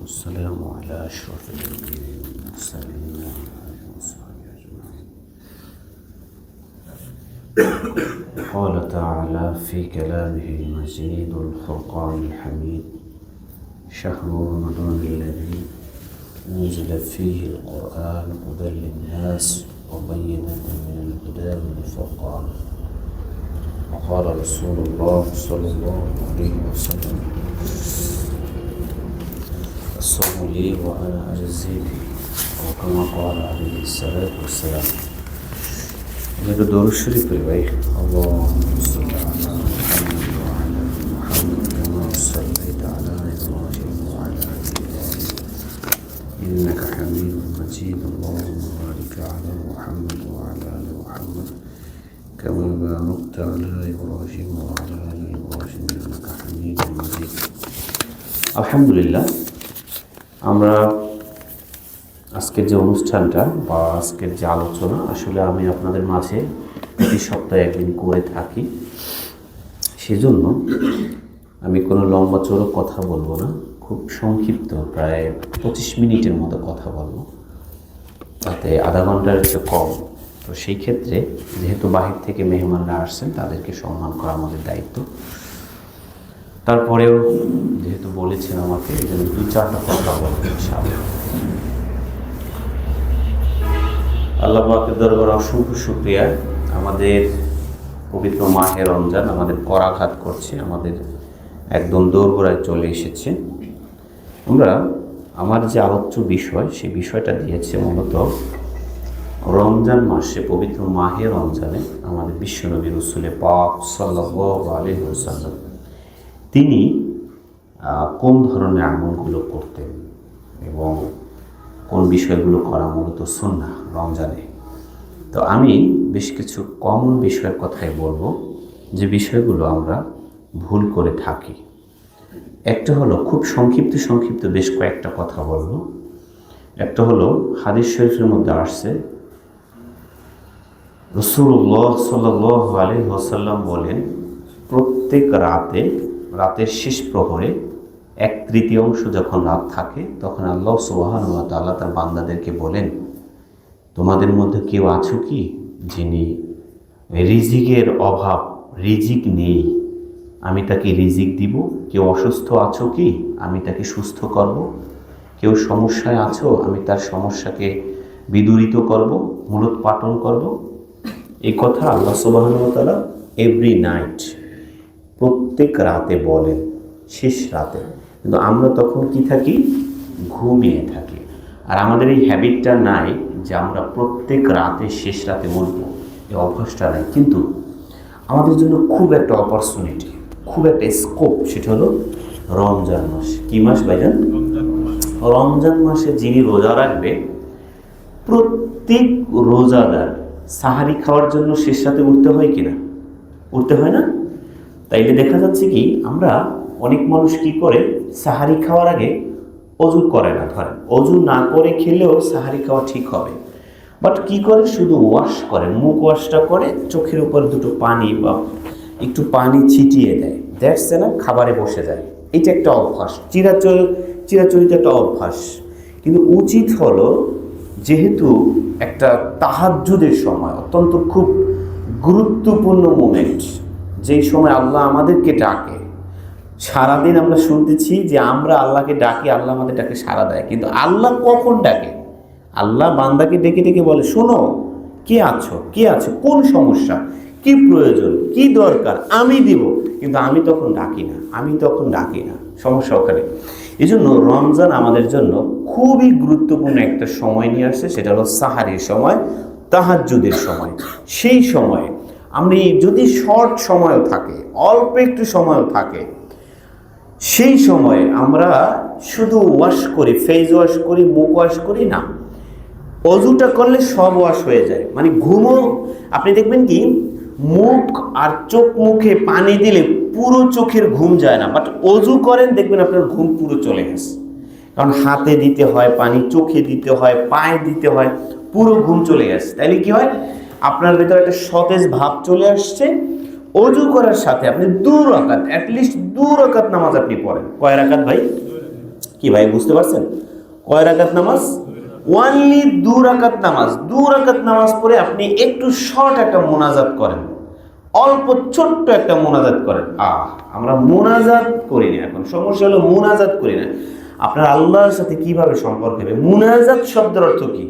والسلام على أشرف الأنبياء والمرسلين وعلى وصحبه أجمعين. قال تعالى في كلامه المجيد الفرقان الحميد: شهر رمضان الذي أنزل فيه القرآن هدى للناس وبينات من الهدى والفرقان. وقال رسول الله صلى الله عليه وسلم: الصوم لي وأنا أجزي به، وكما قال عليه الصلاة والسلام. मेरे दरूद शरीफ पढ़े भाई। अल्लाहुम्मा सल्लि अला मुहम्मद व अला आलि मुहम्मद कमा सल्लैता अला इब्राहीम व अला आलि इब्राहीम इन्नका हमीदुम मजीद। अल्लाहुम्मा बारिक अला मुहम्मद व अला आलि मुहम्मद कमा बारकता अला इब्राहीम व अला आलि इब्राहीम इन्नका हमीदुम मजीद। আলহামদুলিল্লাহ, আমরা আজকের যে অনুষ্ঠানটা বা আজকের যে আলোচনা আসলে আমি আপনাদের মাঝে প্রতি সপ্তাহে একদিন করে থাকি। সেজন্য আমি কোনো লম্বা চড়ো কথা বলবো না, খুব সংক্ষিপ্ত প্রায় 25 মিনিটের মতো কথা বলবো, তাতে আধা ঘন্টার একটু কম। তো সেই ক্ষেত্রে যেহেতু বাহির থেকে মেহমানরা আসছেন, তাদেরকে সম্মান করা আমাদের দায়িত্ব। তারপরেও যেহেতু বলেছেন আমাকে, এই জন্য 2-4টা কথা বলবো ইনশাআল্লাহ। আল্লাহ পাকের দরবারে অসংখ্য শুকরিয়া। আমাদের পবিত্র মাহে রমজান আমাদের করাঘাত করছে, আমাদের একদম দোরগোড়ায় চলে এসেছে। আমার যে আলোচ্য বিষয়, সেই বিষয়টা দিয়েছে মূলত রমজান মাসে, পবিত্র মাহে রমজানে আমাদের বিশ্বনবী রাসূল পাক সাল্লাল্লাহু আলাইহি ওয়াসাল্লাম তিনি কোন ধরনের আমলগুলো করতেন এবং কোন বিষয়গুলো করা মূলত সুন্নাহ রমজানে। তো আমি বেশ কিছু কমন বিষয়ের কথাই বলবো, যে বিষয়গুলো আমরা ভুল করে থাকি। একটা হলো খুব সংক্ষিপ্ত বেশ কয়েকটা কথা বলবো। একটা হলো হাদিস শরীফের মধ্যে আসছে, রাসূলুল্লাহ সাল্লাল্লাহু আলাইহি ওয়াসাল্লাম বলেন, প্রত্যেক রাতের শেষ প্রহরে 1/3 যখন রাত থাকে, তখন আল্লাহ সুবহানাহু ওয়া তাআলা তার বান্দাদেরকে বলেন, তোমাদের মধ্যে কেউ আছো কি যিনি রিজিকের অভাব, রিজিক নেই, আমি তাকে রিজিক দিব? কেউ অসুস্থ আছো কি, আমি তাকে সুস্থ করব? কেউ সমস্যায় আছো, আমি তার সমস্যাকে বিদূরিত করব, মূলোৎপাটন করব? এই কথা আল্লাহ সুবহানাহু ওয়া তাআলা এভরি নাইট, প্রত্যেক রাতে বলেন, শেষ রাতে। কিন্তু আমরা তখন কি থাকি? ঘুমিয়ে থাকি। আর আমাদের এই হ্যাবিটটা নাই যে আমরা প্রত্যেক রাতে শেষ রাতে বলবো, এই অভ্যাসটা নাই। কিন্তু আমাদের জন্য খুব একটা অপরচুনিটি, খুব একটা স্কোপ, সেটা হলো রমজান মাস। কি মাস ভাইজান? রমজান মাসে যিনি রোজা রাখবে, প্রত্যেক রোজাদার সাহারি খাওয়ার জন্য শেষ রাতে উঠতে হয় কিনা? উঠতে হয় না? তাইলে দেখা যাচ্ছে কি, আমরা অনেক মানুষ কি করে, সাহারি খাওয়ার আগে অজু করে না। ধরেন অজু না করে খেলেও সাহারি খাওয়া ঠিক হবে, বাট কি করে, শুধু ওয়াশ করে, মুখ ওয়াশটা করে, চোখের উপর দুটো পানি বা একটু পানি ছিটিয়ে দেয়, দ্যাটস এনাফ, খাবারে বসে যায়। এটা একটা অভ্যাস, চিরাচরিত একটা অভ্যাস। কিন্তু উচিত হলো, যেহেতু একটা তাহাজ্জুদের সময়, অত্যন্ত খুব গুরুত্বপূর্ণ মোমেন্ট, যেই সময় আল্লাহ আমাদেরকে ডাকে। সারাদিন আমরা শুনতেছি যে আমরা আল্লাহকে ডাকি, আল্লাহ আমাদের ডাকে সাড়া দেয়। কিন্তু আল্লাহ কখন ডাকে? আল্লাহ বান্দাকে ডেকে ডেকে বলে, শোনো, কে আছো, কোন সমস্যা, কি প্রয়োজন, কি দরকার, আমি দিব। কিন্তু আমি তখন ডাকি না, সমস্যা ওখানে। এই জন্য রমজান আমাদের জন্য খুবই গুরুত্বপূর্ণ একটা সময় নিয়ে আসছে, সেটা হলো সাহারির সময়, তাহাজ্জুদের সময়। সেই সময় আমরা যদি শর্ট সময়ও থাকে, অল্প একটু সময়ও থাকে, সেই সময় আমরা শুধু ওয়াশ করি, ফেস ওয়াশ করি, মুখ ওয়াশ করি না, অজুটা করলে সব ওয়াশ হয়ে যায়। মানে ঘুমও, আপনি দেখবেন কি, মুখ আর চোখ মুখে পানি দিলে পুরো চোখের ঘুম যায় না, বাট অজু করেন দেখবেন আপনার ঘুম পুরো চলে গেছে। কারণ হাতে দিতে হয় পানি, চোখে দিতে হয়, পায়ে দিতে হয়, পুরো ঘুম চলে গেছে। তাইলে কি হয়, আপনার ভেতরে একটা সতেজ ভাব চলে আসছে। অজু করার সাথে আপনি 2 রাকাত, অ্যাটলিস্ট 2 রাকাত নামাজ আপনি পড়েন। কয় রাকাত ভাই? কি ভাই বুঝতে পারছেন? কয় রাকাত নামাজ? ওয়ানলি 2 রাকাত নামাজ। 2 রাকাত নামাজ পড়ে আপনি একটু শর্ট একটা মোনাজাত করেন, অল্প ছোট্ট একটা মোনাজাত করেন। আমরা মোনাজাত করি না, এখন সমস্যা হলো মোনাজাত করি না। আপনার আল্লাহর সাথে কিভাবে সম্পর্ক হবে? মোনাজাত শব্দের অর্থ কি?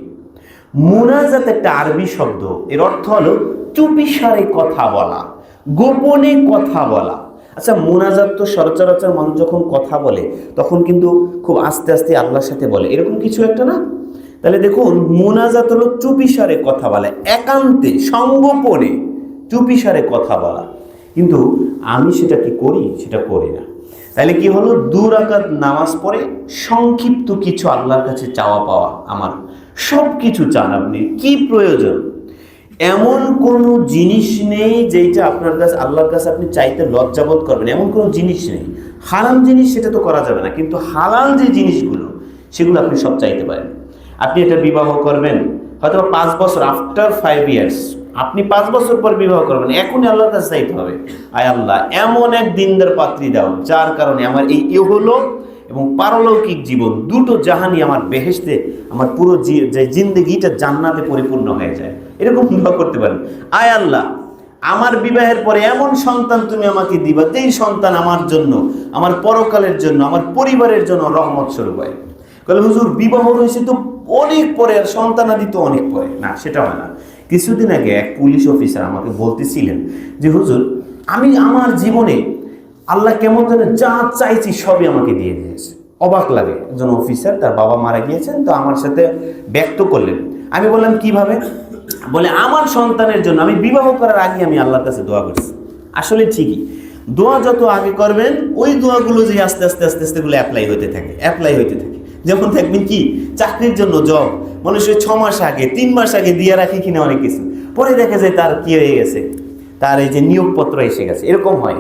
মোনাজাত একটা আরবি শব্দ, এর অর্থ হলো চুপিসারে কথা বলা, গোপনে কথা বলা। আচ্ছা, মোনাজাত তো সচরাচর মানুষ যখন কথা বলে তখন কিন্তু খুব আস্তে আস্তে আল্লাহর সাথে বলে, এরকম কিছু একটা না? তাহলে দেখুন, মোনাজাত হলো চুপিসারে কথা বলা, একান্তে সংগোপনে চুপিসারে কথা বলা। কিন্তু আমি সেটা কি করি? সেটা করি না। তাহলে কি হলো? 2 রাকাত নামাজ পড়ে সংক্ষিপ্ত কিছু আল্লাহর কাছে চাওয়া পাওয়া। আমার সব কিছু চান আপনি, কি প্রয়োজন? এমন কোনো জিনিস নেই যেটা আপনার কাছে আল্লাহর কাছে আপনি চাইতে লজ্জাবোধ করবেন, এমন কোনো জিনিস নেই। হারাম জিনিস সেটা তো করা যাবে না, কিন্তু হালাল যে জিনিসগুলো সেগুলো আপনি সব চাইতে পারেন। আপনি এটা বিবাহ করবেন হয়তো 5 বছর, আফটার 5 ইয়ার্স আপনি 5 বছর পর বিবাহ করবেন, এখনই আল্লাহর কাছে চাইতে হবে, আয় আল্লাহ এমন এক দিনদার পাত্রী দাও যার কারণে আমার এই ইহলোক এবং পারলৌকিক জীবন দুটো জাহানই আমার বেহেশতে, আমার পুরো যে জিন্দেগিটা জান্নাতে পরিপূর্ণ হয়ে যায়। এরকম দোয়া করতে পারেন। আয় আল্লাহ, আমার বিবাহের পরে এমন সন্তান তুমি আমাকে দিবা যেই সন্তান আমার জন্য, আমার পরকালের জন্য, আমার পরিবারের জন্য রহমত স্বরূপ হয়। বলে হুজুর বিবাহ হয়েছে তো অনেক পরে, আর সন্তানাদি তো অনেক পরে। না, সেটা হয় না। কিছুদিন আগে এক পুলিশ অফিসার আমাকে বলতেছিলেন যে হুজুর, আমি আমার জীবনে আল্লাহ কেমন যেন যা চাইছি সবই আমাকে দিয়ে দিয়েছে। অবাক লাগে, একজন অফিসার, তার বাবা মারা গিয়েছেন, তো আমার সাথে ব্যক্ত করলেন। আমি বললাম কিভাবে? বলে আমার সন্তানের জন্য আমি বিবাহ করার আগে আমি আল্লাহর কাছে দোয়া করছি। আসলে ঠিকই, দোয়া যত আগে করবেন ওই দোয়াগুলো যে আস্তে আস্তে আস্তে আস্তে গুলো অ্যাপ্লাই হতে থাকে। যেমন দেখবেন কি, চাকরির জন্য জব মানুষের 6 মাস আগে 3 মাস আগে দিয়ে রাখে কিনা অনেক কিছু, পরে দেখা যায় তার কি হয়ে গেছে, তার এই যে নিয়োগপত্র এসে গেছে, এরকম হয়।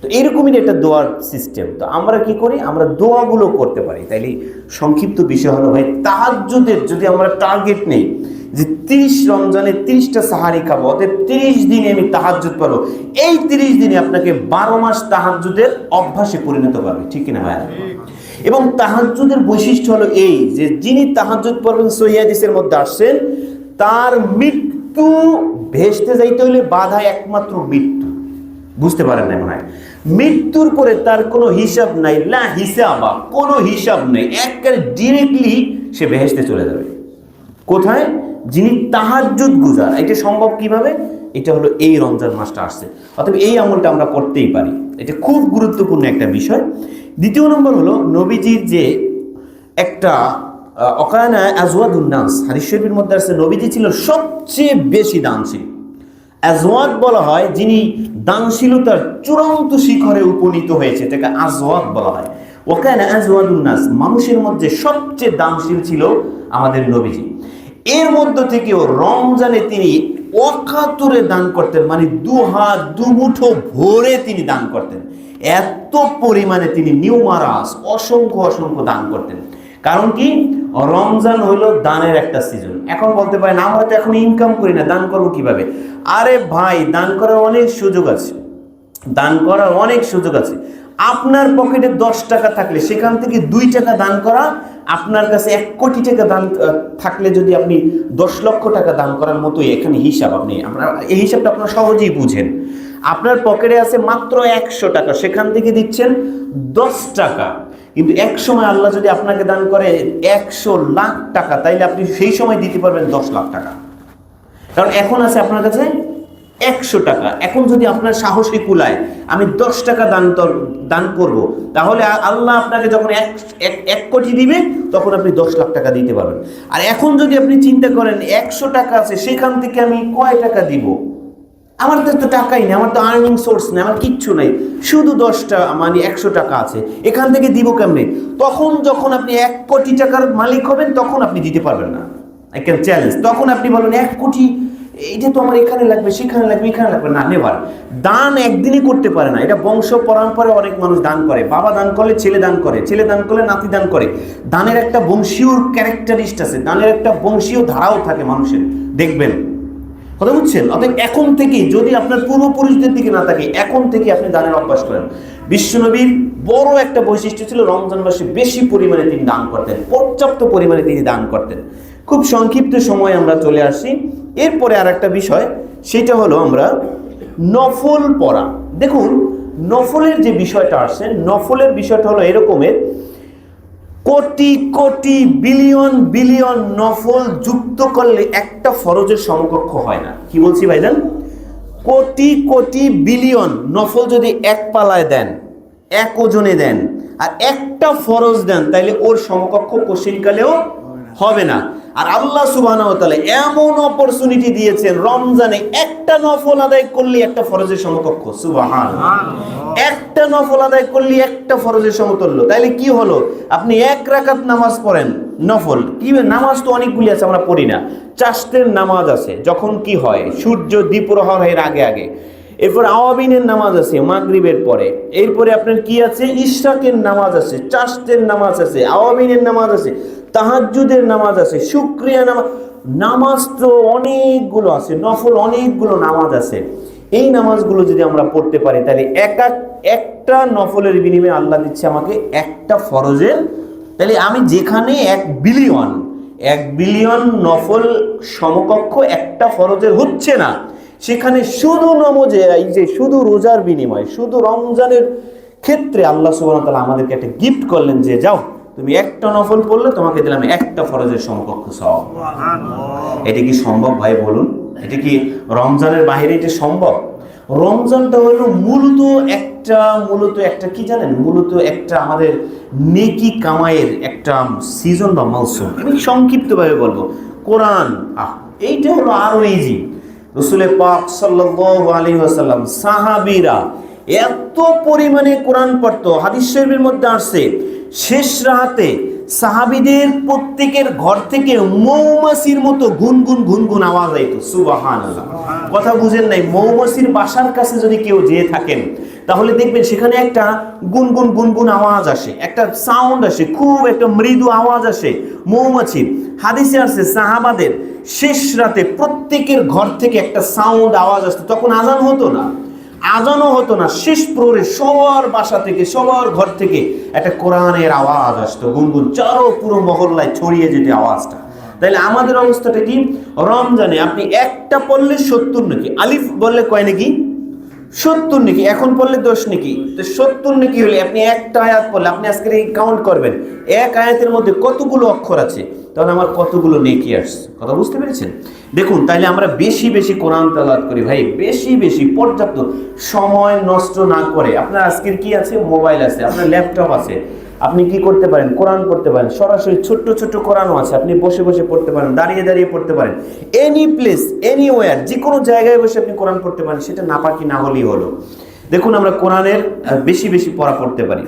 তো এরকমই একটা দোয়ার সিস্টেম। তো আমরা কি করি? আমরা দোয়াগুলো করতে পারি। তাইলে সংক্ষিপ্ত বিষয় হলো ভাই, তাহাজ্জুদের যদি আমরা টার্গেট নেই যে 30 রমজানে 30টা সাহারি খাবো, অতএব 30 দিনে আমি তাহাজ্জুদ পড়বো, এই 30 দিনে আপনাকে 12 মাস তাহাজ্জুদের অভ্যাসে পরিণত করবে। ঠিক কিনা ভাই? এবং তাহাজ্জুদের বৈশিষ্ট্য হলো এই যে যিনি তাহাজ্জুদ পড়বেন, সহিহ হাদিসের মধ্যে আসছেন, তার মৃত্যু ভেস্তে যাইতে হলে বাধা একমাত্র মৃত্যু। বুঝতে পারেন না মনে হয়? মৃত্যুর পরে তার কোনো হিসাব নাই, লা হিসাবা, কোনো হিসাব নেই, একেবারে ডিরেক্টলি সে বেহেশতে চলে যাবে। কোথায়? যিনি তাহাজ্জুদ গুজার। এটা সম্ভব কিভাবে? এটা হলো এই রমজান মাসটা আসছে, অতএব এই আমলটা আমরা করতেই পারি। এটা খুব গুরুত্বপূর্ণ একটা বিষয়। দ্বিতীয় নম্বর হলো নবীজির যে একটা অকানা আজওয়াদুন নাস, হাদিস শরীফের মধ্যে আছে নবীজি ছিল সবচেয়ে বেশি দানশীল। আজওয়াদ বলা হয় যিনি দানশীলতার চূড়ান্ত শিখরে উপনীত হয়েছে, এটাকে আজওয়াদ বলা হয়। ওকানা আজওয়াদুন নাস, মানুষের মধ্যে সবচেয়ে দানশীল ছিল আমাদের নবীজি। এর মধ্য থেকেও রমজানে তিনি অকাতরে দান করতেন, মানে 2 হাত 2 মুঠো ভরে তিনি দান করতেন। এত পরিমাণে তিনি নিউমারাস অসংখ্য অসংখ্য দান করতেন। কারণ কি? রমজান হইল দানের একটা সিজন। এখন বলতে পারেন আমরা তো এখন ইনকাম করি না, দান করবো কিভাবে? আরে ভাই, দান করার অনেক সুযোগ আছে, দান করার অনেক সুযোগ আছে। আপনার পকেটে 10 টাকা থাকলে সেখান থেকে 2 টাকা দান করা, আপনার কাছে 1 কোটি টাকা দান থাকলে যদি আপনি 10 লক্ষ টাকা দান করার মতোই এখানে হিসাব। আপনারা এই হিসাবটা আপনারা সহজেই বুঝেন। আপনার পকেটে আছে মাত্র 100 টাকা, সেখান থেকে দিচ্ছেন 10 টাকা, কিন্তু এক সময় আল্লাহ যদি আপনাকে দান করে 100 লাখ টাকা, তাইলে আপনি সেই সময় দিতে পারবেন 10 লাখ টাকা। কারণ এখন আছে আপনার কাছে 100 টাকা। এখন যদি আপনার সাহসী কুলায় আমি 10 টাকা দান করব, তাহলে আল্লাহ আপনাকে যখন 1 কোটি দিবে তখন আপনি 10 লাখ টাকা দিতে পারবেন। আর এখন যদি আপনি চিন্তা করেন 100 টাকা আছে, সেখান থেকে আমি কয় টাকা দিব? আমার তো টাকাই নেই, আমার তো আর্নিং সোর্স নেই, আমার কিচ্ছু নেই, শুধু 10টা মানে 100 টাকা আছে, এখান থেকে দিব কেমনে? তখন যখন আপনি 1 কোটি টাকার মালিক হবেন তখন আপনি দিতে পারবেন না। I can challenge. তখন আপনি বলেন 1 কোটি, এইটা তো আমার এখানে লাগবে, সেখানে লাগবে, এখানে লাগবে না। নেভার। দান একদিনই করতে পারে না, এটা বংশ পরম্পরায় অনেক মানুষ দান করে। বাবা দান করলে ছেলে দান করে, ছেলে দান করলে নাতি দান করে। দানের একটা বংশীয় ক্যারেক্টারিস্ট আছে, দানের একটা বংশীয় ধারাও থাকে মানুষের, দেখবেন। কথা বুঝছেন? অতএব এখন থেকে যদি আপনার পূর্বপুরুষদের দিকে না থাকে, এখন থেকে আপনি দানের অভ্যাস করেন। বিশ্বনবীর বড় একটা বৈশিষ্ট্য ছিল রমজান মাসে বেশি পরিমাণে তিনি দান করতেন, পর্যাপ্ত পরিমাণে তিনি দান করতেন। খুব সংক্ষিপ্ত সময় আমরা চলে আসি। এরপরে আর একটা বিষয়, সেটা হলো আমরা নফল পড়া। দেখুন নফলের যে বিষয়টা আসছে, নফলের বিষয়টা হলো এরকমের, কোটি কোটি বিলিয়ন বিলিয়ন নফল যুক্ত করলে একটা ফরজের সমকক্ষ হয় না। কি বলছি ভাইজান? কোটি কোটি বিলিয়ন নফল যদি এক পালায় দেন, এক ওজনে দেন, আর একটা ফরজ দেন, তাইলে ওর সমকক্ষ কোশ্চিনকালেও হবে না। আর আল্লাহ সুবহানাহু ওয়া তাআলা এমন অপরচুনিটি দিয়েছেন, রমজানে একটা নফল আদায় করলে একটা ফরজের সমকক্ষ। সুবহানাল্লাহ, একটা নফল আদায় করলে একটা ফরজের সমতুল্য। তাইলে কি হলো, আপনি এক রাকাত নামাজ পড়েন নফল, কি নামাজ তো অনেকগুলি আছে, আমরা পড়ি না। চাষতের নামাজ আছে, যখন কি হয় সূর্য দ্বিপ্রহরের আগে আগে। এরপর আওয়াবিনের নামাজ আছে মাগরিবের পরে। এরপরে আপনার কি আছে, ইশরাকের নামাজ আছে, চাষতের নামাজ আছে, আওয়াবিনের নামাজ আছে, তাহাজ্জুদের নামাজ আছে, শুকরিয়া নামাজ। নামাজ তো অনেকগুলো আছে, নফল অনেকগুলো নামাজ আছে। এই নামাজগুলো যদি আমরা পড়তে পারি, তাহলে একটা নফলের বিনিময়ে আল্লাহ দিচ্ছে আমাকে একটা ফরজের। তাহলে আমি যেখানে 1 বিলিয়ন নফল সমকক্ষ একটা ফরজের হচ্ছে না, সেখানে শুধু নমাজে, এই যে শুধু রোজার বিনিময়ে, শুধু রমজানের ক্ষেত্রে আল্লাহ সুবহানাহু ওয়া তাআলা আমাদেরকে একটা গিফট করলেন যে যাও তুমি একটা নফল পড়লে তোমাকে দিলাম একটা ফরজের সমকক্ষ সওয়াব। এটা কি সম্ভব ভাই বলুন? এটা কি রমজানের বাইরে এটা সম্ভব? রমজানটা হলো মূলত একটা কি জানেন, মূলত একটা আমাদের নেকি কামাইয়ের একটা সিজন বা মৌসুম। আমি সংক্ষিপ্তভাবে বলবো, কোরআন এইটা হলো আরো ইজি। রাসূল পাক সাল্লাল্লাহু আলাইহি ওয়াসাল্লাম, সাহাবীরা এত পরিমাণে কোরআন পড়তো, হাদিস শরীফের মধ্যে আসছে শেষ রাতে সাহাবীদের প্রত্যেকের ঘর থেকে মৌমাছির মতো গুনগুন গুনগুন আওয়াজ আইতো। সুবহানাল্লাহ, কথা বুঝেন নাই? মৌমাছির বাসার কাছে যদি কেউ যেয়ে থাকেন, তাহলে দেখবেন সেখানে একটা গুনগুন গুনগুন আওয়াজ আসে, একটা সাউন্ড আসে, খুব একটা মৃদু আওয়াজ আসে মৌমাছির। হাদিসে আসছে সাহাবাদের শেষ রাতে প্রত্যেকের ঘর থেকে একটা সাউন্ড আওয়াজ আসতো। তখন আজান হতো না, আজানও হতো না, শেষ প্রহরে সবার বাসা থেকে, সবার ঘর থেকে একটা কোরআনের আওয়াজ আসতো গুনগুন, পুরো মহল্লায় ছড়িয়ে যেত আওয়াজটা। তাহলে আমাদের অবস্থাটা কি? রমজানে আপনি একটা পড়লে 70 নাকি, আলিফ বললে কয় নাকি? 70 নাকি, এখন পড়লে 10 নাকি। তো 70 নাকি হলে আপনি একটা আয়াত পড়লে, আপনি আজকে কাউন্ট করবেন এক আয়াতের মধ্যে কতগুলো অক্ষর আছে, তাহলে আমার কতগুলো নেকি আসছে। কথা বুঝতে পেরেছেন? দেখুন, তাইলে আমরা বেশি বেশি কোরআন তেলাওয়াত করি ভাই, বেশি বেশি, পর্যাপ্ত সময় নষ্ট না করে। আপনার আজকের কি আছে, মোবাইল আছে, আপনার ল্যাপটপ আছে, আপনি কি করতে পারেন, কোরআন পড়তে পারেন। সরাসরি ছোট্ট ছোট্ট কোরআনও আছে, আপনি বসে বসে পড়তে পারেন, দাঁড়িয়ে দাঁড়িয়ে পড়তে পারেন, এনি প্লেস এনিওয়্যার, যে কোনো জায়গায় বসে আপনি কোরআন পড়তে পারেন। সেটা নাপাকি না হলেই হলো। দেখুন, আমরা কোরআনের বেশি বেশি পড়া পড়তে পারি।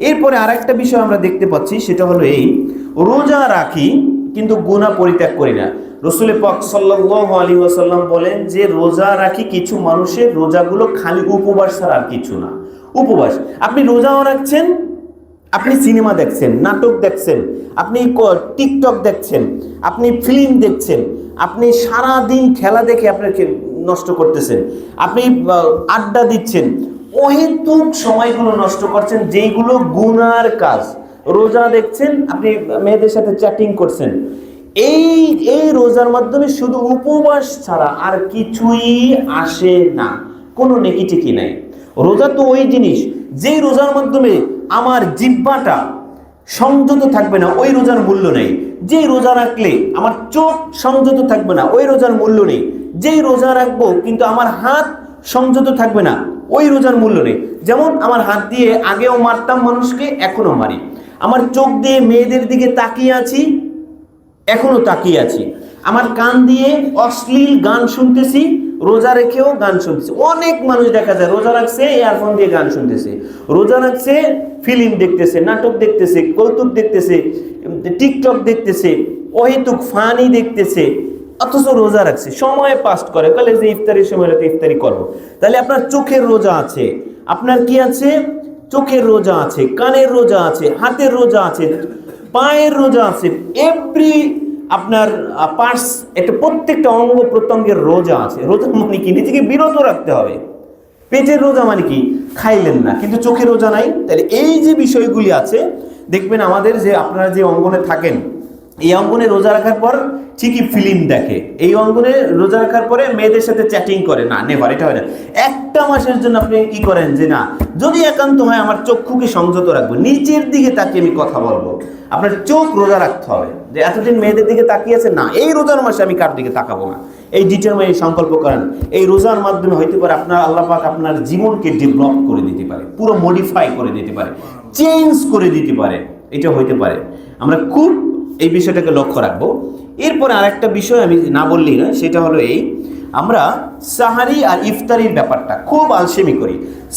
এরপরে আরেকটা বিষয় আমরা দেখতে পাচ্ছি, সেটা হলো এই, রোজা রাখি কিন্তু গুনাহ পরিত্যাগ করি না। রাসূল পাক সাল্লাল্লাহু আলাইহি ওয়াসাল্লাম বলেন যে রোজা রাখি, কিছু মানুষের রোজাগুলো খালি উপবাস ছাড়া আর কিছু না। উপবাস, আপনি রোজাও রাখছেন, আপনি সিনেমা দেখছেন, নাটক দেখছেন, আপনি টিকটক দেখছেন, আপনি ফিল্ম দেখছেন, আপনি সারা দিন খেলা দেখে আপনাকে নষ্ট করতেছেন, আপনি আড্ডা দিচ্ছেন, অহেতুক সময়গুলো নষ্ট করছেন, যেইগুলো গুনার কাজ। রোজা দেখছেন, আপনি মেয়েদের সাথে চ্যাটিং করছেন, এই রোজার মাধ্যমে শুধু উপবাস ছাড়া আর কিছুই আসে না, কোনো নেকিটিকি নাই। রোজা তো ওই জিনিস, যেই রোজার মাধ্যমে আমার জিহ্বাটা সংযত থাকবে না, ওই রোজার মূল্য নেই। যেই রোজা রাখলে আমার চোখ সংযত থাকবে না, ওই রোজার মূল্য নেই। যেই রোজা রাখবো কিন্তু আমার হাত সংযত থাকবে না, ওই রোজার মূল্য নেই। যেমন আমার হাত দিয়ে আগেও মারতাম মানুষকে, এখনো মারি। আমার চোখ দিয়ে মেয়েদের দিকে তাকিয়ে আছি, এখনো তাকিয়ে আছি। আমার কান দিয়ে অশ্লীল গান শুনতেছি, রোজা রেখেও গান শুনতেছে। অনেক মানুষ দেখা যায় রোজা রাখছে, ইয়ারফোন দিয়ে গান শুনতেছে, রোজা রাখছে, ফিল্ম দেখতেছে, নাটক দেখতেছে, কৌতুক দেখতেছে, টিকটক দেখতেছে, অহেতুক ফানি দেখতেছে, অথচ রোজা রাখছে, সময় পাস করে, কালে যে ইফতারির সময় ইফতারি করবো। তাহলে আপনার চোখের রোজা আছে, আপনার কি আছে, চোখের রোজা আছে, কানের রোজা আছে, হাতের রোজা আছে, পায়ের রোজা আছে, এভরি আপনার পার্টস, একটা প্রত্যেকটা অঙ্গ প্রত্যঙ্গের রোজা আছে। রোজা মানে কি, নিজেকে বিরত রাখতে হবে। পেটের রোজা মানে কি? খাইলেন না কিন্তু চোখে রোজা নাই। তাহলে এই যে বিষয়গুলি আছে, দেখবেন আমাদের যে আপনারা যে অঙ্গনে থাকেন, এই অঙ্গনে রোজা রাখার পর ঠিকই ফিল্ম দেখে, এই অঙ্গনে রোজা রাখার পরে মেয়েদের সাথে চ্যাটিং করে না, নেভার, এটা হয় না। একটা মাসের জন্য আপনি কি করেন যে না, যদি একান্ত হয় আমার চক্ষুকে সংযত রাখবো, নিচের দিকে তাকিয়ে আমি কথা বলবো। আপনার চোখ রোজা রাখতে হবে, যে এতদিন মেয়েদের দিকে তাকিয়েছে না, এই রোজার মাসে আমি কার দিকে তাকাবো না। এই ডিটারমাইন সংকল্প করেন। এই রোজার মাধ্যমে হইতে পারে আপনার আল্লাহ পাক আপনার জীবনকে ডেভেলপ করে দিতে পারে, পুরো মডিফাই করে দিতে পারে, চেঞ্জ করে দিতে পারে, এটা হইতে পারে। আমরা খুব এই বিষয়টাকে লক্ষ্য রাখবো। এরপরে আরেকটা বিষয় আমি না বললেই না, সেটা হলো এই, আমরা সাহারি আর ইফতারির ব্যাপারটা খুব আলসেমি করি।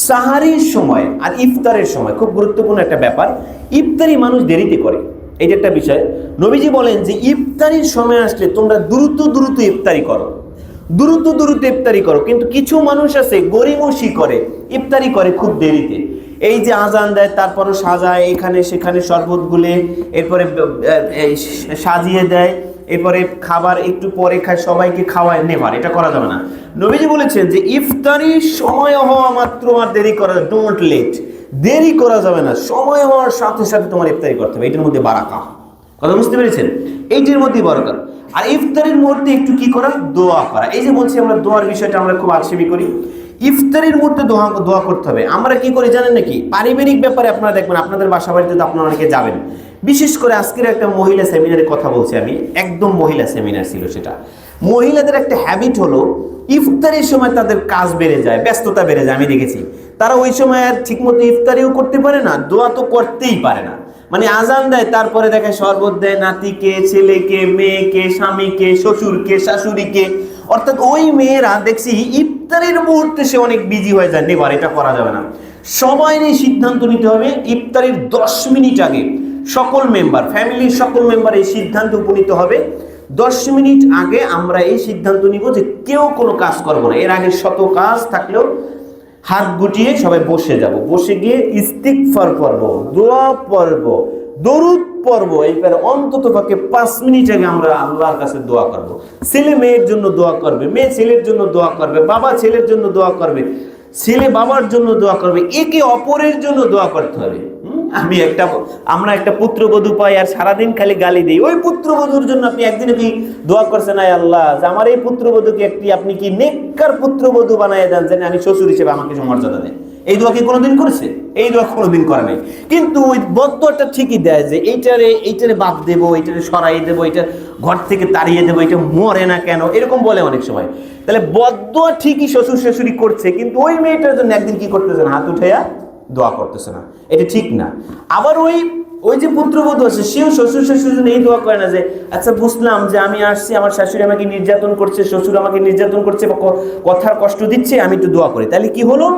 সাহারির সময় আর ইফতারের সময় খুব গুরুত্বপূর্ণ একটা ব্যাপার, ইফতারি মানুষ দেরিতে করে, এইটা একটা বিষয়। নবীজি বলেন যে ইফতারির সময় আসলে তোমরা দ্রুত দ্রুত ইফতারি করো, দ্রুত দ্রুত ইফতারি করো। কিন্তু কিছু মানুষ আছে গরিমসি করে, ইফতারি করে খুব দেরিতে। এই যে আজান দেয় তারপরও সাজায়, এখানে সেখানে শরবত গুলে, এরপরে সাজিয়ে দেয়, এরপরে খাবার একটু পরে খায়, সবাইকে খাওয়ায়, নেবার, এটা করা যাবে না। নবীজি বলেছেন যে ইফতারির সময় হওয়া মাত্র আর দেরি করা, ডোন্ট লেট, দেরি করা যাবে না, সময় হওয়ার সাথে সাথে তোমার ইফতারি করতে হবে। এটার মধ্যে বারাকা, কথা বুঝতে পেরেছেন? এইটির মধ্যেই বারাকা। আর ইফতারির মধ্যে একটু কি করা, দোয়া করা। এই যে বলছি আমরা দোয়ার বিষয়টা আমরা খুব আলসেমি করি। ইফতারির মধ্যে দোয়া করতে হবে। আমরা কি করি জানেন নাকি? পারিবারিক ব্যাপারে আপনারা দেখবেন, আপনাদের বাসা বাড়িতে তো আপনারা অনেকে যাবেন, বিশেষ করে আজকের একটা মহিলা সেমিনারের কথা বলছি আমি, একদম মহিলা সেমিনার ছিল সেটা। মহিলাদের একটা হ্যাবিট হলো ইফতারের সময় তাদের কাজ বেড়ে যায়, ব্যস্ততা বেড়ে যায়। আমি দেখেছি তারা ওই সময় আর ঠিকমতো ইফতারিও করতে পারে না, দোয়া তো করতেই পারে না। মানে আজান দেয়, তারপরে দেখে শরবত দেয় নাতিকে, ছেলেকে, মেয়েকে, স্বামীকে, শ্বশুরকে, শাশুড়িকে। অর্থাৎ ওই মেয়েরা দেখছি ইফতারের মুহূর্তে সে অনেক বিজি হয়ে যায়। নেবার, এটা করা যাবে না। সবাই নিয়ে সিদ্ধান্ত নিতে হবে ইফতারের 10 মিনিট আগে সকল মেম্বার, ফ্যামিলির সকল মেম্বার এই সিদ্ধান্ত উপনীত হবে 10 মিনিট আগে আমরা এই সিদ্ধান্ত নিব যে কেউ কোনো কাজ করবো না। এর আগে শত কাজ থাকলেও হাত গুটিয়ে সবাই বসে যাব, বসে গিয়ে ইস্তিগফার করব, দোয়া পড়ব, দরুদ পড়ব। এইবার অন্তত পক্ষে 5 মিনিট আগে আমরা আল্লাহর কাছে দোয়া করব। ছেলে মেয়ের জন্য দোয়া করবে, মেয়ে ছেলের জন্য দোয়া করবে, বাবা ছেলের জন্য দোয়া করবে, ছেলে বাবার জন্য দোয়া করবে, একে অপরের জন্য দোয়া করতে হবে। আমরা একটা পুত্রবধূ পাই আর সারাদিন খালি গালি দিই, ওই পুত্রবধূর জন্য আপনি একদিনে কি দোয়া করছেন, আয় আল্লাহ যে আমার এই পুত্রবধূকে আপনি কি নেককার পুত্রবধূ বানায় দেন, যেন আমি শ্বশুর হিসেবে আমাকে মর্যাদা দেয়। এই দোয়া কি কোনোদিন করেছে? এই দোয়া কোনোদিন করে নাই। কিন্তু ওই বদদোয়াটা ঠিকই দেয় যে এইটারে বাদ দেবো, এইটারে সরাই দেবো, এইটা ঘর থেকে তাড়িয়ে দেবো, এটা মরে না কেন, এরকম বলে অনেক সময়। তাহলে বদদোয়া ঠিকই শ্বশুর শাশুড়ি করছে, কিন্তু ওই মেয়েটার জন্য একদিন কি করতেছে না, হাত উঠাইয়া দোয়া করতেছে না, এটা ঠিক না। আবার ওই যে পুত্রবধূ আছে, সেও শ্বশুর শাশুড়ির জন্য এই দোয়া করে না যে আচ্ছা বুঝলাম যে আমি আসছি, আমার শাশুড়ি আমাকে নির্যাতন করছে, শ্বশুর আমাকে নির্যাতন করছে, কথার কষ্ট দিচ্ছে, আমি একটু দোয়া করি। তাহলে কি হলো?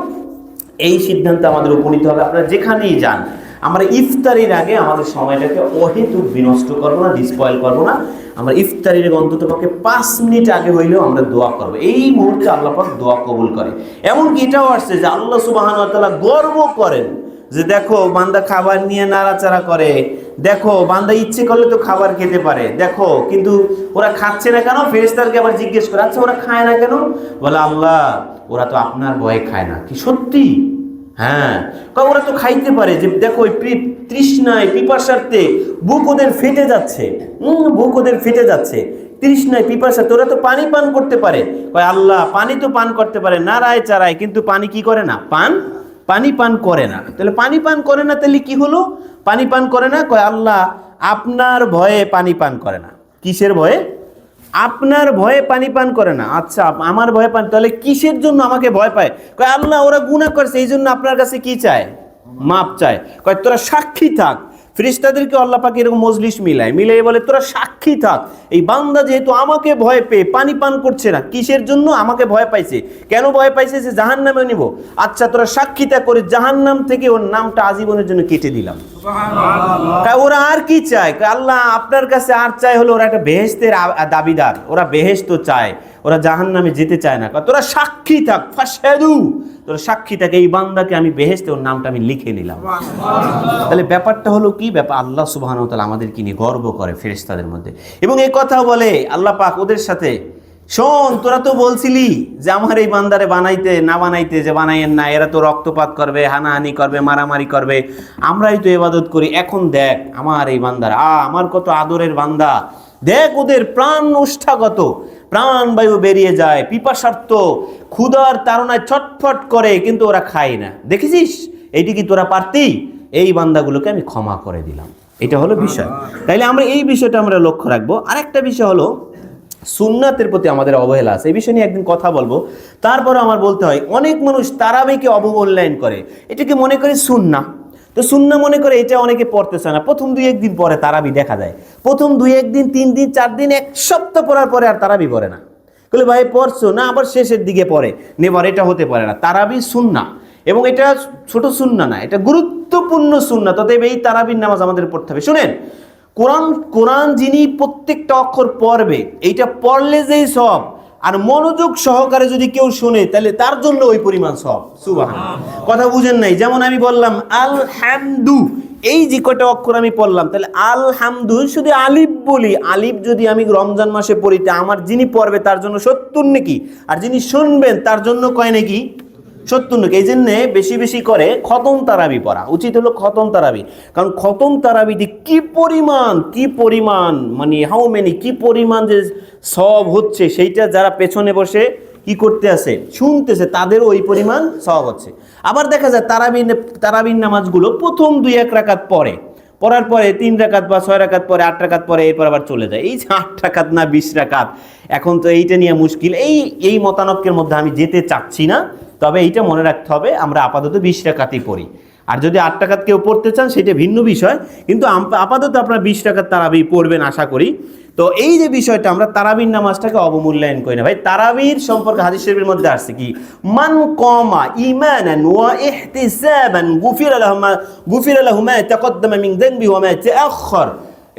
এই সিদ্ধান্ত আমাদের উপনীত হবে। আপনারা যেখানেই যান, আমরা ইফতারির আগে আমাদের সময়টাকে অহেতুক বিনষ্ট করবো না, ডিসপয়েল করবো না। আমরা ইফতারির অন্তত পক্ষে 5 মিনিট আগে হইলেও আমরা দোয়া করবো। এই মুহূর্তে আল্লাহ পাক দোয়া কবুল করে। এমনকি এটাও আসছে যে আল্লাহ সুবহানাহু ওয়া তাআলা গর্ব করেন যে দেখো বান্দা খাবার নিয়ে নাড়াচাড়া করে, দেখো বান্দা ইচ্ছে করলে তো খাবার খেতে পারে, দেখো কিন্তু ওরা খাচ্ছে না কেন? ফেরেশতাদেরকে আবার জিজ্ঞেস করে, আচ্ছা ওরা খায় না কেন? বলে আল্লাহ ওরা তো আপনার ভয়ে খায় না। কি সত্যি? হ্যাঁ, ওরা তো খাইতে পারে, যে দেখো ওই তৃষ্ণায় পিপাসার্থে বুক ওদের ফেটে যাচ্ছে, বুক ওদের ফেটে যাচ্ছে, তৃষ্ণায় পিপাসার্থে ওরা তো পানি পান করতে পারে। কয় আল্লাহ পানি তো পান করতে পারে নাড়ায় চারায়, কিন্তু পানি কি করে না? পানি পান করে না। তাহলে পানি পান করে না, তাহলে কি হলো? পানি পান করে না, কয় আল্লাহ আপনার ভয়ে পানি পান করে না। কিসের ভয়ে? আপনার ভয়ে পানি পান করে না। আচ্ছা আমার ভয়ে পান, তাহলে কিসের জন্য আমাকে ভয় পায়? কয় আল্লাহ ওরা গুনাহ করছে, এই জন্য আপনার কাছে কি চায়? মাপ চায়। কয় তোরা সাক্ষী থাক। ফেরেশতাদেরকে আল্লাহ পাক এরকম মজলিস মিলাই বলে তোরা সাক্ষী থাক, এই বান্দা যেহেতু আমাকে ভয় পেয়ে পানি পান করছে না, কিসের জন্য? আমাকে ভয় পাইছে। কেন ভয় পাইছে? যে জাহান্নামে নিব। আচ্ছা তোরা সাক্ষীটা করে জাহান্নাম থেকে ওর নামটা আজীবনের জন্য কেটে দিলাম। সুবহানাল্লাহ। ওরা আর কি চায়? আল্লাহ আপনার কাছে আর চায় হলো ওরা একটা বেহেশতের দাবিদার, ওরা বেহেশত চায়, ওরা জাহান্নামে যেতে চায় না। তোরা সাক্ষী থাক, ফাশহাদু, তোরা সাক্ষী থাক, এই বান্দাকে আমি বেহেশতে ওর নামটা আমি লিখে নিলাম। তাহলে ব্যাপারটা হলো কি? ব্যাপার আল্লাহ সুবহানাহু ওয়া তাআলা আমাদেরকে নিয়ে গর্ব করে ফেরেশতাদের মধ্যে, এবং এই কথা বলে আল্লাহ পাক ওদের সাথে শোন, তোরা তো বলছিলি যে আমার এই বান্দারে বানাইতে যে বানাইয়েন না, এরা তো রক্তপাত করবে, হানাহানি করবে, মারামারি করবে, আমরাই তো ইবাদত করি। এখন দেখ আমার এই বান্দার আমার কত আদরের বান্দা, দেখ ওদের প্রাণ ওষ্ঠাগত, প্রাণ বায়ু বেরিয়ে যায়, পিপাসার্থ, ক্ষুধার তাড়নায় ছটফট করে, কিন্তু ওরা খায় না। দেখেছিস এইটি কি তোরা পারতি? এই বান্দাগুলোকে আমি ক্ষমা করে দিলাম। এটা হলো বিষয়। তাইলে আমরা এই বিষয়টা আমরা লক্ষ্য রাখবো। আরেকটা বিষয় হলো সুন্নাতের প্রতি আমাদের অবহেলা আছে। এই বিষয় নিয়ে একদিন কথা বলবো। তারপরে আমার বলতে হয়, অনেক মানুষ তারাবিকে অবমূল্যায়ন করে, এটাকে মনে করে সুন্না। তো সুন্না মনে করে এটা অনেকে পড়তেছে না। প্রথম 2-1 দিন পরে তারাবি দেখা যায়, প্রথম 2-1 দিন, 3 দিন, 4 দিন, 1 সপ্তাহ পড়ার পরে আর তারাবি পড়ে না। বলে ভাই পড়ছো না, আবার শেষের দিকে পড়ে নেবার, এটা হতে পারে না। তারাবি সুন্না, এবং এটা ছোট সুন্না না, এটা গুরুত্বপূর্ণ সুন্না। তবে এই তারাবির নামাজ আমাদের পড়তে হবে। শুনেন, কোরআন যিনি প্রত্যেকটা অক্ষর পড়বে, এইটা পড়লে যেই সব, আর মনোযোগ সহকারে যদি কেউ শুনে তাহলে তার জন্য ওই পরিমাণ সব। সুবহানাল্লাহ, কথা বুঝেন নাই? যেমন আমি বললাম আলহামদু, এই যে কটা অক্ষর আমি পড়লাম, তাহলে আলহামদু শুধু আলিফ বলি, আলিফ যদি আমি রমজান মাসে পড়ি, তা আমার যিনি পড়বে তার জন্য 70 নাকি, আর যিনি শুনবেন তার জন্য কয় নাকি 70 নাকি। এই জন্যে বেশি বেশি করে খতম তারাবি পড়া উচিত হলো, খতম তারাবি। কারণ খতম তারাবিতে কি পরিমাণ মানে হাউ মেনি, কি পরিমাণ যে সওয়াব হচ্ছে, সেইটা যারা পেছনে বসে কি করতে আছে, শুনতেছে, তাদেরও ওই পরিমাণ সওয়াব হচ্ছে। আবার দেখা যায় তারাবির নামাজগুলো প্রথম 2-1 রাকাত পড়ার পরে 3 রাকাত বা 6 রাকাত পরে 8 রাকাত পরে, এরপর আবার চলে যায়। এই যে 8 রাকাত না 20 রাকাত, এখন তো এইটা নিয়ে মুশকিল। এই মতানক্যের মধ্যে আমি যেতে চাচ্ছি না। তবে এইটা মনে রাখতে হবে, আমরা আপাতত 20 রাকাতই পড়ি। আর যদি 8 রাকাত কেউ পড়তে চান সেটা ভিন্ন বিষয়, কিন্তু আপাতত আপনারা 20 রাকাত তারাবি পড়বেন আশা করি। তো এই যে বিষয়টা, আমরা তারাবির নামাজটাকে অবমূল্যায়ন করি না ভাই। তারাবির সম্পর্কে হাদিস শরীফের মধ্যে আসছে কি, মান কামা ঈমানান ওয়া ইহতিসাবান গুফিরা লাহু মা তাকদ্দামা মিন যানবি ওয়া মা তাআখার।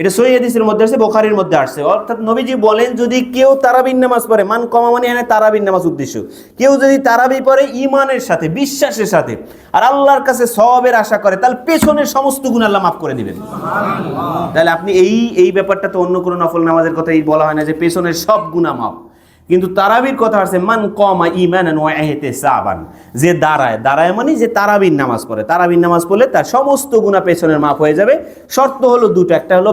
এটা সহিহ হাদিসের মধ্যে আছে, বুখারীর মধ্যে আসছে। অর্থাৎ নবীজি বলেন, যদি কেউ তারাবির নামাজ পড়ে, মান কামা মানে এখানে তারাবির নামাজ উদ্দেশ্য, কেউ যদি তারাবি পড়ে ঈমানের সাথে, বিশ্বাসের সাথে, আর আল্লাহর কাছে সওয়াবের আশা করে, তাহলে পেছনের সমস্ত গুনাহ আল্লাহ মাফ করে দিবেন। সুবহানাল্লাহ। তাহলে আপনি এই ব্যাপারটা তো অন্য কোনো নফল নামাজের কথাই বলা হয় না যে পেছনের সব গুনাহ মাফ, কিন্তু তারাবির কথা আছে মান কামা ঈমানান ওয়া ইহতিসাবান, যে দাঁড়ায় মানে যে তারাবির নামাজ পড়ে, তারাবির নামাজ পড়লে তার সমস্ত গুনাহ পেছনের মাফ হয়ে যাবে। শর্ত হলো দুটো, একটা হলো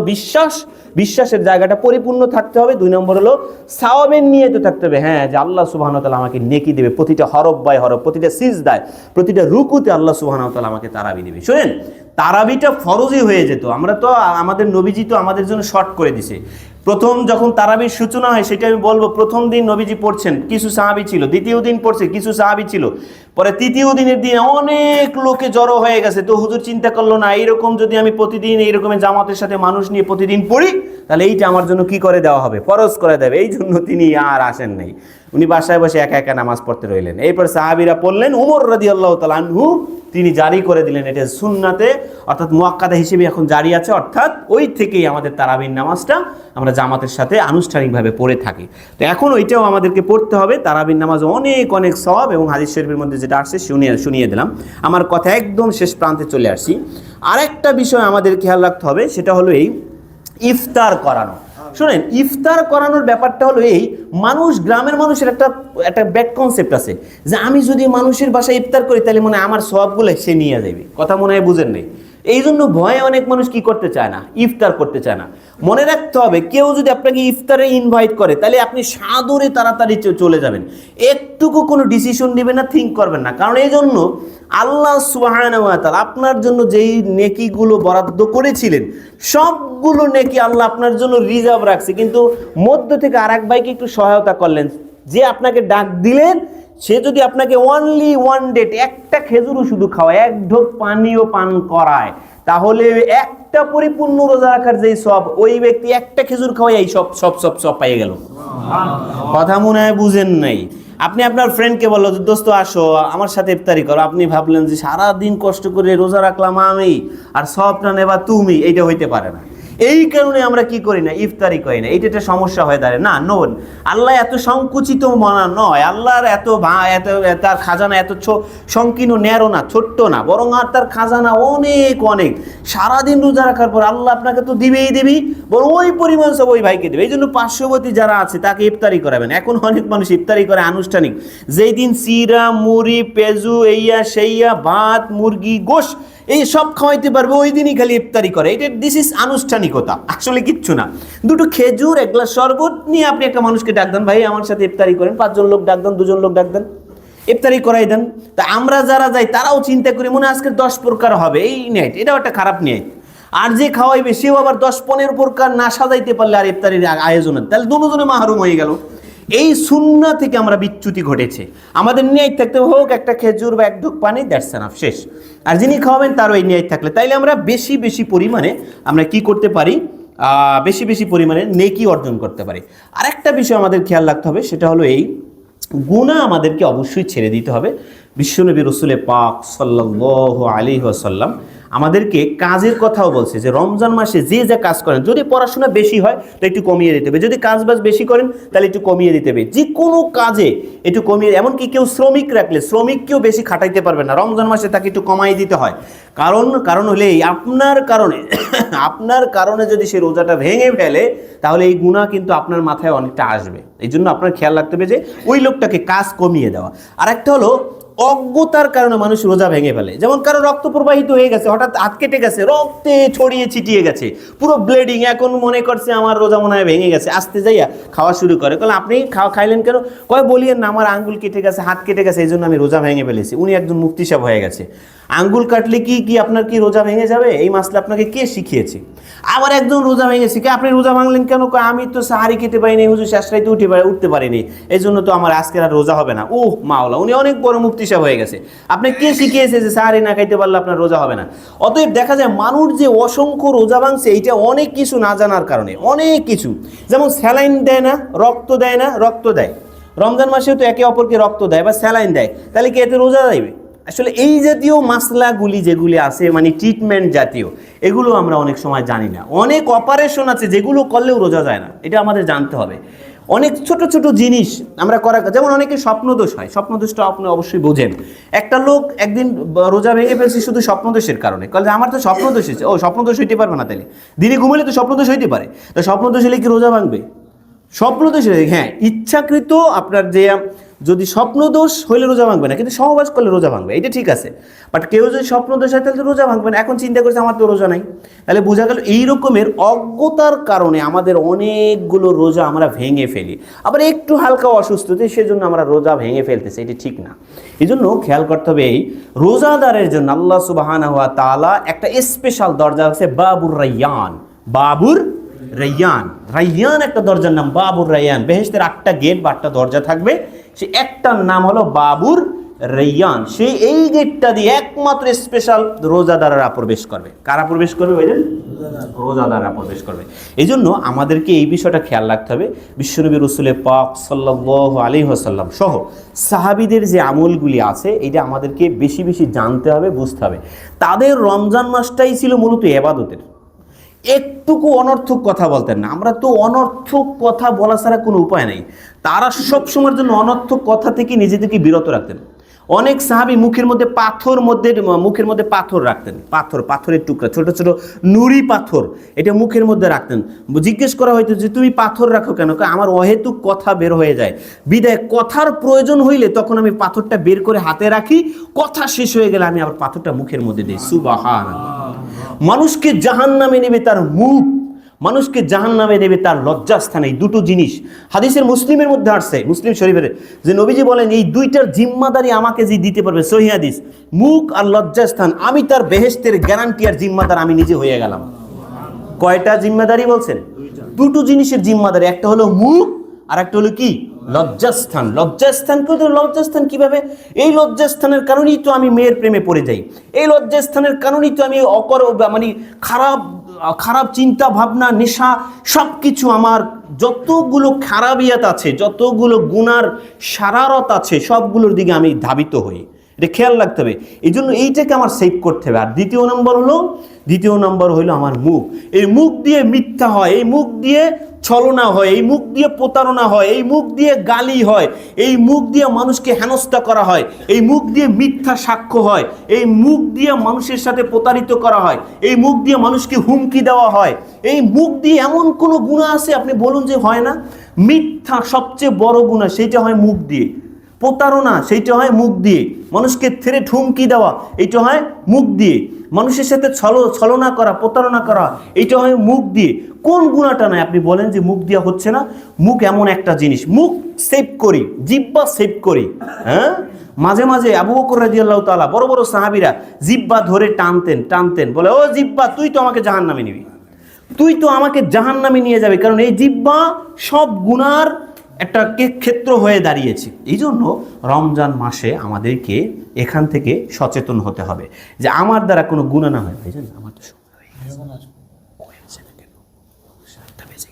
বিশ্বাসের জায়গাটা পরিপূর্ণ থাকতে হবে, 2 নম্বর হলো সাওয়াবের নিয়ত থাকতে হবে। হ্যাঁ, যে আল্লাহ সুবহানাহু ওয়া তাআলা আমাকে নেকি দেবে, প্রতিটা হরফ বাই হরফ, প্রতিটা সিজদায়, প্রতিটা রুকুতে আল্লাহ সুবহানাহু ওয়া তাআলা আমাকে তারাবি দেবে। শুনেন, তারাবিটা ফরজই হয়ে যেত, আমরা তো আমাদের নবীজি তো আমাদের জন্য শর্ট করে দিছে। প্রথম যখন তারাবির সূচনা হয়, সেটা আমি বলবো, প্রথম দিন নবীজি পড়ছেন, কিছু সাহাবী ছিল, দ্বিতীয় দিন পড়ছে, কিছু সাহাবী ছিল, পরে তৃতীয় দিনের দিন অনেক লোকে জড়ো হয়ে গেছে। তো হুজুর চিন্তা করলো, না এইরকম যদি আমি প্রতিদিন এইরকম জামাতের সাথে মানুষ নিয়ে প্রতিদিন পড়ি, তাহলে এইটা আমার জন্য কি করে দেওয়া হবে, ফরজ করে দেবে। এই জন্য তিনি আর আসেন নাই, উনি বাসায় বসে একা একা নামাজ পড়তে রইলেন। এরপর সাহাবীরা পড়লেন, ওমর রাদিয়াল্লাহু তাআলা আনহু তিনি জারি করে দিলেন, এটা সুন্নাতে অর্থাৎ মুআক্কাদা হিসেবে এখন জারি আছে। অর্থাৎ ওই থেকেই আমাদের তারাবির নামাজটা আমরা জামাতের সাথে আনুষ্ঠানিকভাবে পড়ে থাকি। তো এখন ওইটাও আমাদেরকে পড়তে হবে। তারাবির নামাজ অনেক সওয়াব, এবং হাদিস শরীফের মধ্যে যেটা আসছে শুনিয়ে দিলাম। আমার কথা একদম শেষ প্রান্তে চলে আসছি। আরেকটা বিষয় আমাদের খেয়াল রাখতে হবে, সেটা হলো এই ইফতার করানো। শুনেন, ইফতার করানোর ব্যাপারটা হলো এই, গ্রামের মানুষের একটা ব্যাড কনসেপ্ট আছে যে আমি যদি মানুষের বাসায় ইফতার করি তাহলে মনে হয় আমার সওয়াবগুলো সে নিয়ে যাবে। কথা মনে হয় বুঝেন নাই? এই জন্য ভয়ে অনেক মানুষ কি করতে চায় না, ইফতার করতে চায় না। মনে রাখতে হবে, কেউ যদি আপনাকে ইফতারে ইনভাইট করে, তাহলে আপনি সাদরে তাড়াতাড়ি চলে যাবেন, একটুকু কোনো ডিসিশন নেবেন না, থিঙ্ক করবেন না। কারণ এই জন্য আল্লাহ সুবহানাহু ওয়া তাআলা আপনার জন্য যেই নেকিগুলো বরাদ্দ করেছিলেন, সবগুলো নেকি আল্লাহ আপনার জন্য রিজার্ভ রাখছে, কিন্তু মধ্য থেকে আরেক ভাইকে একটু সহায়তা করলেন, যে আপনাকে ডাক দিলেন, সে যদি আপনাকে অনলি 1 ডেট, একটা খেজুরও শুধু খাওয়ায়, 1 ঢোক পানিও পান করায়, তাহলে একটা পরিপূর্ণ রোজা রাখার যেই সব, ওই ব্যক্তি একটা খেজুর খাওয়াই এই সব পাইয়ে গেল। কথা মনে হয় বুঝেন নাই? আপনি আপনার ফ্রেন্ডকে বললো, দোস্ত আসো আমার সাথে ইফতারি করো, আপনি ভাবলেন যে সারাদিন কষ্ট করে রোজা রাখলাম আমি, আর সবটা নেবা তুমি, এইটা হইতে পারে না। এই কারণে আমরা কি করি না, ইফতারি করি না। এটা একটা সমস্যা হয়ে দাঁড়ায় না। নোন, আল্লাহ এত সংকুচিত মনা নয়, আল্লাহর এত তার খাজানা এত সংকীর্ণ ন্যারো না, ছোট্ট না, বরং আর তার খাজানা অনেক অনেক। সারাদিন রোজা রাখার পর আল্লাহ আপনাকে তো দিবেই, বরং ওই পরিমাণ সব ওই ভাইকে দেবে। এই জন্য পার্শ্ববর্তী যারা আছে তাকে ইফতারি করাবেন। এখন অনেক মানুষ ইফতারি করে আনুষ্ঠানিক, যেই দিন সিরা, মুড়ি, পেঁজু, এইয়া সেইয়া, ভাত, মুরগি, গোশ এই সব খাওয়াইতে পারবে, ওই দিনই খালি ইফতারি করে। এটা দিস ইজ আনুষ্ঠানিকতা, আসলে কিচ্ছু না। দুটো খেজুর, এক গ্লাস শরবত নিয়ে আপনি একটা মানুষকে ডাক দেন, ভাই আমার সাথে ইফতারি করেন। 5 জন লোক ডাক দেন, 2 জন লোক ডাক দেন, ইফতারি করাই দেন। তা আমরা যারা যাই তারাও চিন্তা করি মনে আজকে 10 প্রকার হবে, এই নেট, এটাও একটা খারাপ নিয়ত। আর যে খাওয়াইবে সেও আবার 10-15 প্রকার না সাজাইতে পারলে আর ইফতারির আয়োজনের, তাহলে দুজনে মাহরুম হয়ে গেল। এই সুন্নাহ থেকে আমরা বিচ্যুতি ঘটেছে। আমাদের নিয়ত থাকতে হোক একটা খেজুর বা 1 ঢোক পানি, দ্যাটস এনাফ, শেষ। আর যিনি খাওয়াবেন তারও এই নিয়ত থাকলে, তাইলে আমরা বেশি পরিমাণে আমরা কি করতে পারি, বেশি পরিমাণে নেকি অর্জন করতে পারি। আর একটা বিষয় আমাদের খেয়াল রাখতে হবে, সেটা হলো এই গুনাহ আমাদেরকে অবশ্যই ছেড়ে দিতে হবে। বিশ্বনবী রাসূল পাক সাল্লাল্লাহু আলাইহি ওয়াসাল্লাম আমাদেরকে কাজের কথাও বলছে যে রমজান মাসে যে যা কাজ করেন, যদি পড়াশোনা বেশি হয় তো একটু কমিয়ে দিতে হবে, যদি কাজবাজ বেশি করেন তাহলে একটু কমিয়ে দিতে হবে, যে কোনো কাজে একটু কমিয়ে। এমনকি কেউ শ্রমিক রাখলে শ্রমিককেও বেশি খাটাইতে পারবে না, রমজান মাসে তাকে একটু কমাই দিতে হয়। কারণ হলে আপনার কারণে যদি সে রোজাটা ভেঙে ফেলে তাহলে এই গুনাহ কিন্তু আপনার মাথায় অনেকটা আসবে। এই জন্য আপনার খেয়াল রাখতে হবে যে ওই লোকটাকে কাজ কমিয়ে দেওয়া। আর একটা হলো অজ্ঞতার কারণে মানুষ রোজা ভেঙে ফেলে। যেমন কারো রক্ত প্রবাহিত হয়ে গেছে, হঠাৎ হাত কেটে গেছে, রক্তে ছড়িয়ে ছিটিয়ে গেছে, পুরো ব্লিডিং, এখন মনে করছে আমার রোজা মনে হয় ভেঙে গেছে, আসতে যাইয়া খাওয়া শুরু করে। বলে আপনি খাইলেন কেন? কয় বলিয়েন না আমার আঙ্গুল কেটে গেছে, হাত কেটে গেছে, এই জন্য আমি রোজা ভেঙে ফেলেছি। উনি একজন মুফতি সাহেব হয়ে গেছে। আঙ্গুল কাটলে কি আপনার কি রোজা ভেঙে যাবে? এই মাসলা আপনাকে কে শিখিয়েছে? আবার একজন রোজা ভেঙেছে, কে আপনি রোজা ভাঙলেন কেন? কয় আমি তো সাহারি খেতে পারিনি হুজুর, শেষ রাইতে উঠতে পারিনি, এই জন্য তো আমার আজকের আর রোজা হবে না। ওহ মাওলা, উনি অনেক বড় মুফতি সাহেব হয়ে গেছে। আপনি কে শিখিয়েছে যে সাহারি না খাইতে পারলে আপনার রোজা হবে না? অতএব দেখা যায় মানুষ যে অসংখ্য রোজা ভাঙছে এইটা অনেক কিছু না জানার কারণে, অনেক কিছু। যেমন স্যালাইন দেয় না, রক্ত দেয় না, রক্ত দেয়। রমজান মাসেও তো একে অপরকে রক্ত দেয় বা স্যালাইন দেয়, তাহলে কি এতে রোজা দেবে? আসলে এই জাতীয় মাসলাগুলি যেগুলি আছে, মানে ট্রিটমেন্ট জাতীয়, এগুলো আমরা অনেক সময় জানি না। অনেক অপারেশন আছে যেগুলো করলেও রোজা যায় না, এটা আমাদের জানতে হবে। অনেক ছোট ছোট জিনিস আমরা করা, যেমন অনেকে স্বপ্নদোষ হয়, স্বপ্নদোষটা আপনি অবশ্যই বোঝেন। একটা লোক একদিন রোজা ভেঙে ফেলছে শুধু স্বপ্নদোষের কারণে, কারণ আমার তো স্বপ্নদোষ হয়েছে। ও স্বপ্নদোষ হইতে পারবে না, তাহলে দিনে ঘুমালে তো স্বপ্নদোষ হইতে পারে, তো স্বপ্নদোষ হলে কি রোজা ভাঙবে? স্বপ্নদোষ হলে হ্যাঁ, ইচ্ছাকৃত আপনার যে যদি স্বপ্নদোষ হইলে রোজা ভাঙবে না, কিন্তু সহবাস করলে রোজা ভাঙবে, এটা ঠিক আছে। বাট কেউ যদি স্বপ্নদোষ হয় তাহলে রোজা ভাঙবে না। এখন চিন্তা করছে আমার তো রোজা নাই, তাহলে বোঝা গেল এই রকমের অজ্ঞতার কারণে আমাদের অনেকগুলো রোজা আমরা ভেঙে ফেলি। আবার একটু হালকা অসুস্থতা, সেজন্য আমরা রোজা ভেঙে ফেলতেছি, এটি ঠিক না। এই জন্য খেয়াল করতে হবে এই রোজাদারের জন্য আল্লাহ সুবহানাহু ওয়া তাআলা একটা স্পেশাল দরজা আছে, বাবুর রায়্যান। বাবুর রায়্যান, রায়্যান একটা দরজার নাম, বাবুর রায়্যান। বেহেশতের 8টা গেট বা 8টা দরজা থাকবে, সে একটার নাম হলো বাবুর রায়্যান। সেই এই গেটটা দিয়ে একমাত্র স্পেশাল রোজাদাররা প্রবেশ করবে। কারা প্রবেশ করবে? বুঝলেন, রোজাদাররা প্রবেশ করবে। এই জন্য আমাদেরকে এই বিষয়টা খেয়াল রাখতে হবে। বিশ্বনবী রাসূল পাক সাল্লাল্লাহু আলাইহি ওয়াসাল্লাম সহ সাহাবীদের যে আমলগুলি আছে, এটা আমাদেরকে বেশি জানতে হবে, বুঝতে হবে। তাদের রমজান মাসটাই ছিল মূলত ইবাদতের। একটুকু অনর্থক কথা বলতেন না। আমরা তো অনর্থক কথা বলা ছাড়া কোনো উপায় নেই। তারা সব সময়ের জন্য অনর্থক কথা থেকে নিজেদেরকে বিরত রাখতেন। অনেক সাহাবী মুখের মধ্যে পাথর রাখতেন, পাথরের টুকরা, ছোট ছোট নুড়ি পাথর, এটা মুখের মধ্যে রাখতেন। জিজ্ঞেস করা হয়তো যে তুমি পাথর রাখো কেন? আমার অহেতুক কথা বের হয়ে যায়, বিদায় কথার প্রয়োজন হইলে তখন আমি পাথরটা বের করে হাতে রাখি, কথা শেষ হয়ে গেলে আমি আবার পাথরটা মুখের মধ্যে দিই। সুবহানাল্লাহ। মানুষকে জাহান্নামে নেবে তার মুখ, মানুষকে জাহান্নামে নেবে তার লজ্জাস্থান। এই দুটো জিনিস হাদিসের মুসলিমের মধ্যে আসছে, মুসলিম শরীফের, যে নবীজি বলেন এই দুইটার জিম্মাদারি আমাকে যে দিতে পারবে, সহিহ হাদিস, মুখ আর লজ্জাস্থান, আমি তার বেহেশতের গ্যারান্টি আর জিম্মাদার আমি নিজে হয়ে গেলাম। কয়টা জিম্মাদারি বলছেন? দুটো জিনিসের জিম্মাদারি, একটা হলো মুখ আর একটা হলো কি? লজ্জাস্থান। লজ্জাস্থান কিভাবে? এই লজ্জাস্থানের কারণেই তো আমি মেয়ের প্রেমে পড়ে যাই, এই লজ্জাস্থানের কারণেই তো আমি মানে খারাপ চিন্তা ভাবনা, নেশা, সব কিছু আমার যতগুলো খারাপিয়াত আছে, যতগুলো গুনার শারারত আছে, সবগুলোর দিকে আমি ধাবিত হই। এটা খেয়াল রাখতে হবে। এই জন্য এইটাকে আমার সেভ করতে হবে। আর দ্বিতীয় নম্বর হলো আমার মুখ। এই মুখ দিয়ে মিথ্যা হয়, এই মুখ দিয়ে ছলনা হয়, এই মুখ দিয়ে প্রতারণা হয়, এই মুখ দিয়ে গালি হয়, এই মুখ দিয়ে মানুষকে হেনস্থা করা হয়, এই মুখ দিয়ে মিথ্যা সাক্ষ্য হয়, এই মুখ দিয়ে মানুষের সাথে প্রতারিত করা হয়, এই মুখ দিয়ে মানুষকে হুমকি দেওয়া হয়। এই মুখ দিয়ে এমন কোনো গুনাহ আছে আপনি বলুন যে হয় না? মিথ্যা সবচেয়ে বড় গুনাহ, সেইটা হয় মুখ দিয়ে। প্রতারণা, সেইটা হয় মুখ দিয়ে। মানুষকে থ্রেট হুমকি দেওয়া, এইটা হয় মুখ দিয়ে। মানুষের সাথে ছলনা করা, প্রতারণা করা, এইটা হয় মুখ দিয়ে। কোন গুণাটা নাই আপনি বলেন যে মুখ দিয়া হচ্ছে না? মুখ এমন একটা জিনিস, মুখ সেভ করি, জিহ্বা সেভ করি। হ্যাঁ, মাঝে মাঝে আবু বকর রাদিয়াল্লাহু তাআলা, বড় বড় সাহাবীরা জিহ্বা ধরে টানতেন, বলে ও জিহ্বা তুই তো আমাকে জাহান্নামে নিবি, তুই তো আমাকে জাহান্নামে নিয়ে যাবে। কারণ এই জিহ্বা সব গুনার একটা ক্ষেত্র হয়ে দাঁড়িয়েছে। এই জন্য রমজান মাসে আমাদেরকে এখান থেকে সচেতন হতে হবে যে আমার দ্বারা কোনো গুনাহ না হয়। ভাইজান আমার তো সময় হয়ে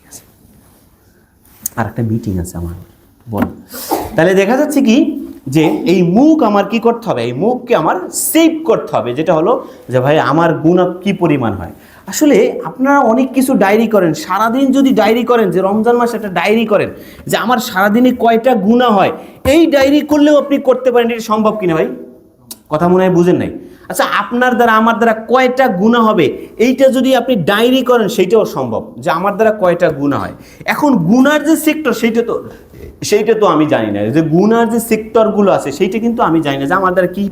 গেছে, আর একটা মিটিং আছে আমার, বল। তাহলে দেখা যাচ্ছে কি যে এই মুখ আমার কি করতে হবে? এই মুখকে আমার সেভ করতে হবে, যেটা হলো যে ভাই আমার গুনাহ কি পরিমাণ হয়। আসলে আপনারা অনেক কিছু ডায়েরি করেন, সারাদিন যদি ডায়েরি করেন, যে রমজান মাসে একটা ডায়েরি করেন যে আমার সারাদিনে কয়টা গুনাহ হয়, এই ডায়েরি করলেও আপনি করতে পারেন। এটা সম্ভব কিনা ভাই? কথা মনে হয় বুঝেন নাই। আচ্ছা, আপনার দ্বারা আমার দ্বারা কয়টা গুনাহ হবে, এইটা যদি আপনি ডায়েরি করেন সেইটাও সম্ভব, যে আমার দ্বারা কয়টা গুনাহ হয়। এখন গুনার যে সেক্টর সেইটা তো আমি জানি না, যে গুনার যে সেক্টরগুলো আছে সেইটা কিন্তু আমি জানি না, যে আমার দ্বারা কি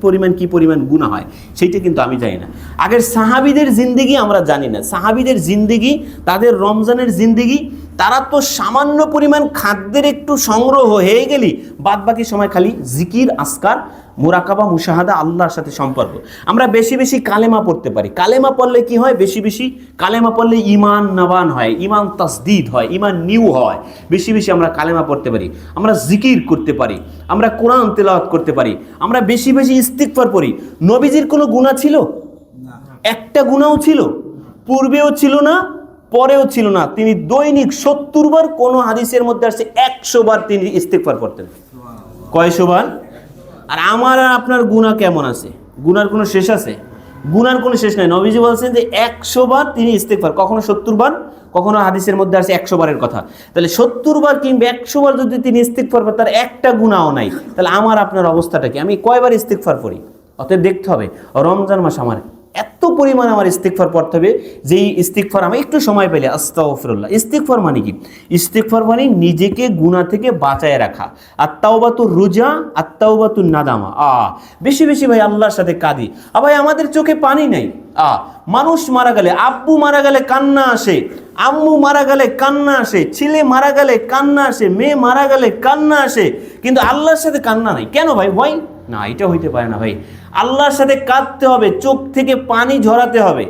পরিমাণ গুনাহ হয় সেইটা কিন্তু আমি জানি না। আগের সাহাবীদের জিন্দেগি আমরা জানি না, সাহাবীদের জিন্দেগি, তাদের রমজানের জিন্দেগি, তারা তো সামান্য পরিমাণ খাদ্যের একটু সংগ্রহ হয়ে গেলি বাদ বাকি সময় খালি জিকির, আসকার, মুরাকাবা, মুশাহাদা, আল্লাহর সাথে সম্পর্ক। আমরা বেশি বেশি কালেমা পড়তে পারি। কালেমা পড়লে কি হয়? বেশি বেশি কালেমা পড়লে ইমান নবান হয়, ইমান তাসদিদ হয়, ইমান নিউ হয়। বেশি বেশি আমরা কালেমা পড়তে পারি, আমরা জিকির করতে পারি, আমরা কোরআন তেলাওয়াত করতে পারি, আমরা বেশি বেশি ইস্তিগফার পড়ি। নবীজির কোনো গুনাহ ছিল? একটা গুনাহও ছিল? পূর্বেও ছিল না, পরেও ছিল না। তিনি দৈনিক 70 বার, কোন হাদিসের মধ্যে আসছে 100 বার তিনি ইস্তিগফার করতেন। কয়শো বার? আর আমার আর আপনার গুনাহ কেমন আছে? গুনার কোনো শেষ আছে? গুনার কোনো শেষ নাই। নবীজি বলছেন যে 100 বার তিনি ইস্তিগফার, কখনো 70 বার, কখনো হাদিসের মধ্যে আসছে 100 বারের কথা। তাহলে 70 বার কিংবা 100 বার যদি তিনি ইস্তিগফার করেন, তার একটা গুনাহও নাই, তাহলে আমার আপনার অবস্থাটা কি? আমি কয়বার ইস্তিগফার করি? অতএব দেখতে হবে রমজান মাস আমার এত পরিমাণ আমার ইস্তিগফার পড়তে হবে, যেই ইস্তিগফার আমি একটু সময় পেলে আস্তাগফিরুল্লাহ। ইস্তিগফার মানে কি? ইস্তিগফার মানে নিজেকে গুনাহ থেকে বাঁচায় রাখা। আত-তাওবাতু রুজা, আত-তাওবাতু নাদামা। বেশি বেশি ভাই আল্লাহর সাথে কাঁদি। ভাই আমাদের চোখে পানি নেই। মানুষ মারা গেলে, আব্বু মারা গেলে কান্না আসে, আম্মু মারা গেলে কান্না আসে, ছেলে মারা গেলে কান্না আসে, মেয়ে মারা গেলে কান্না আসে, কিন্তু আল্লাহর সাথে কান্না নাই। কেন ভাই? ওয়াই না, এটা হইতে পারে না ভাই। আল্লাহর সাথে কাঁদতে হবে, চোখ থেকে পানি ঝরাতে হবে।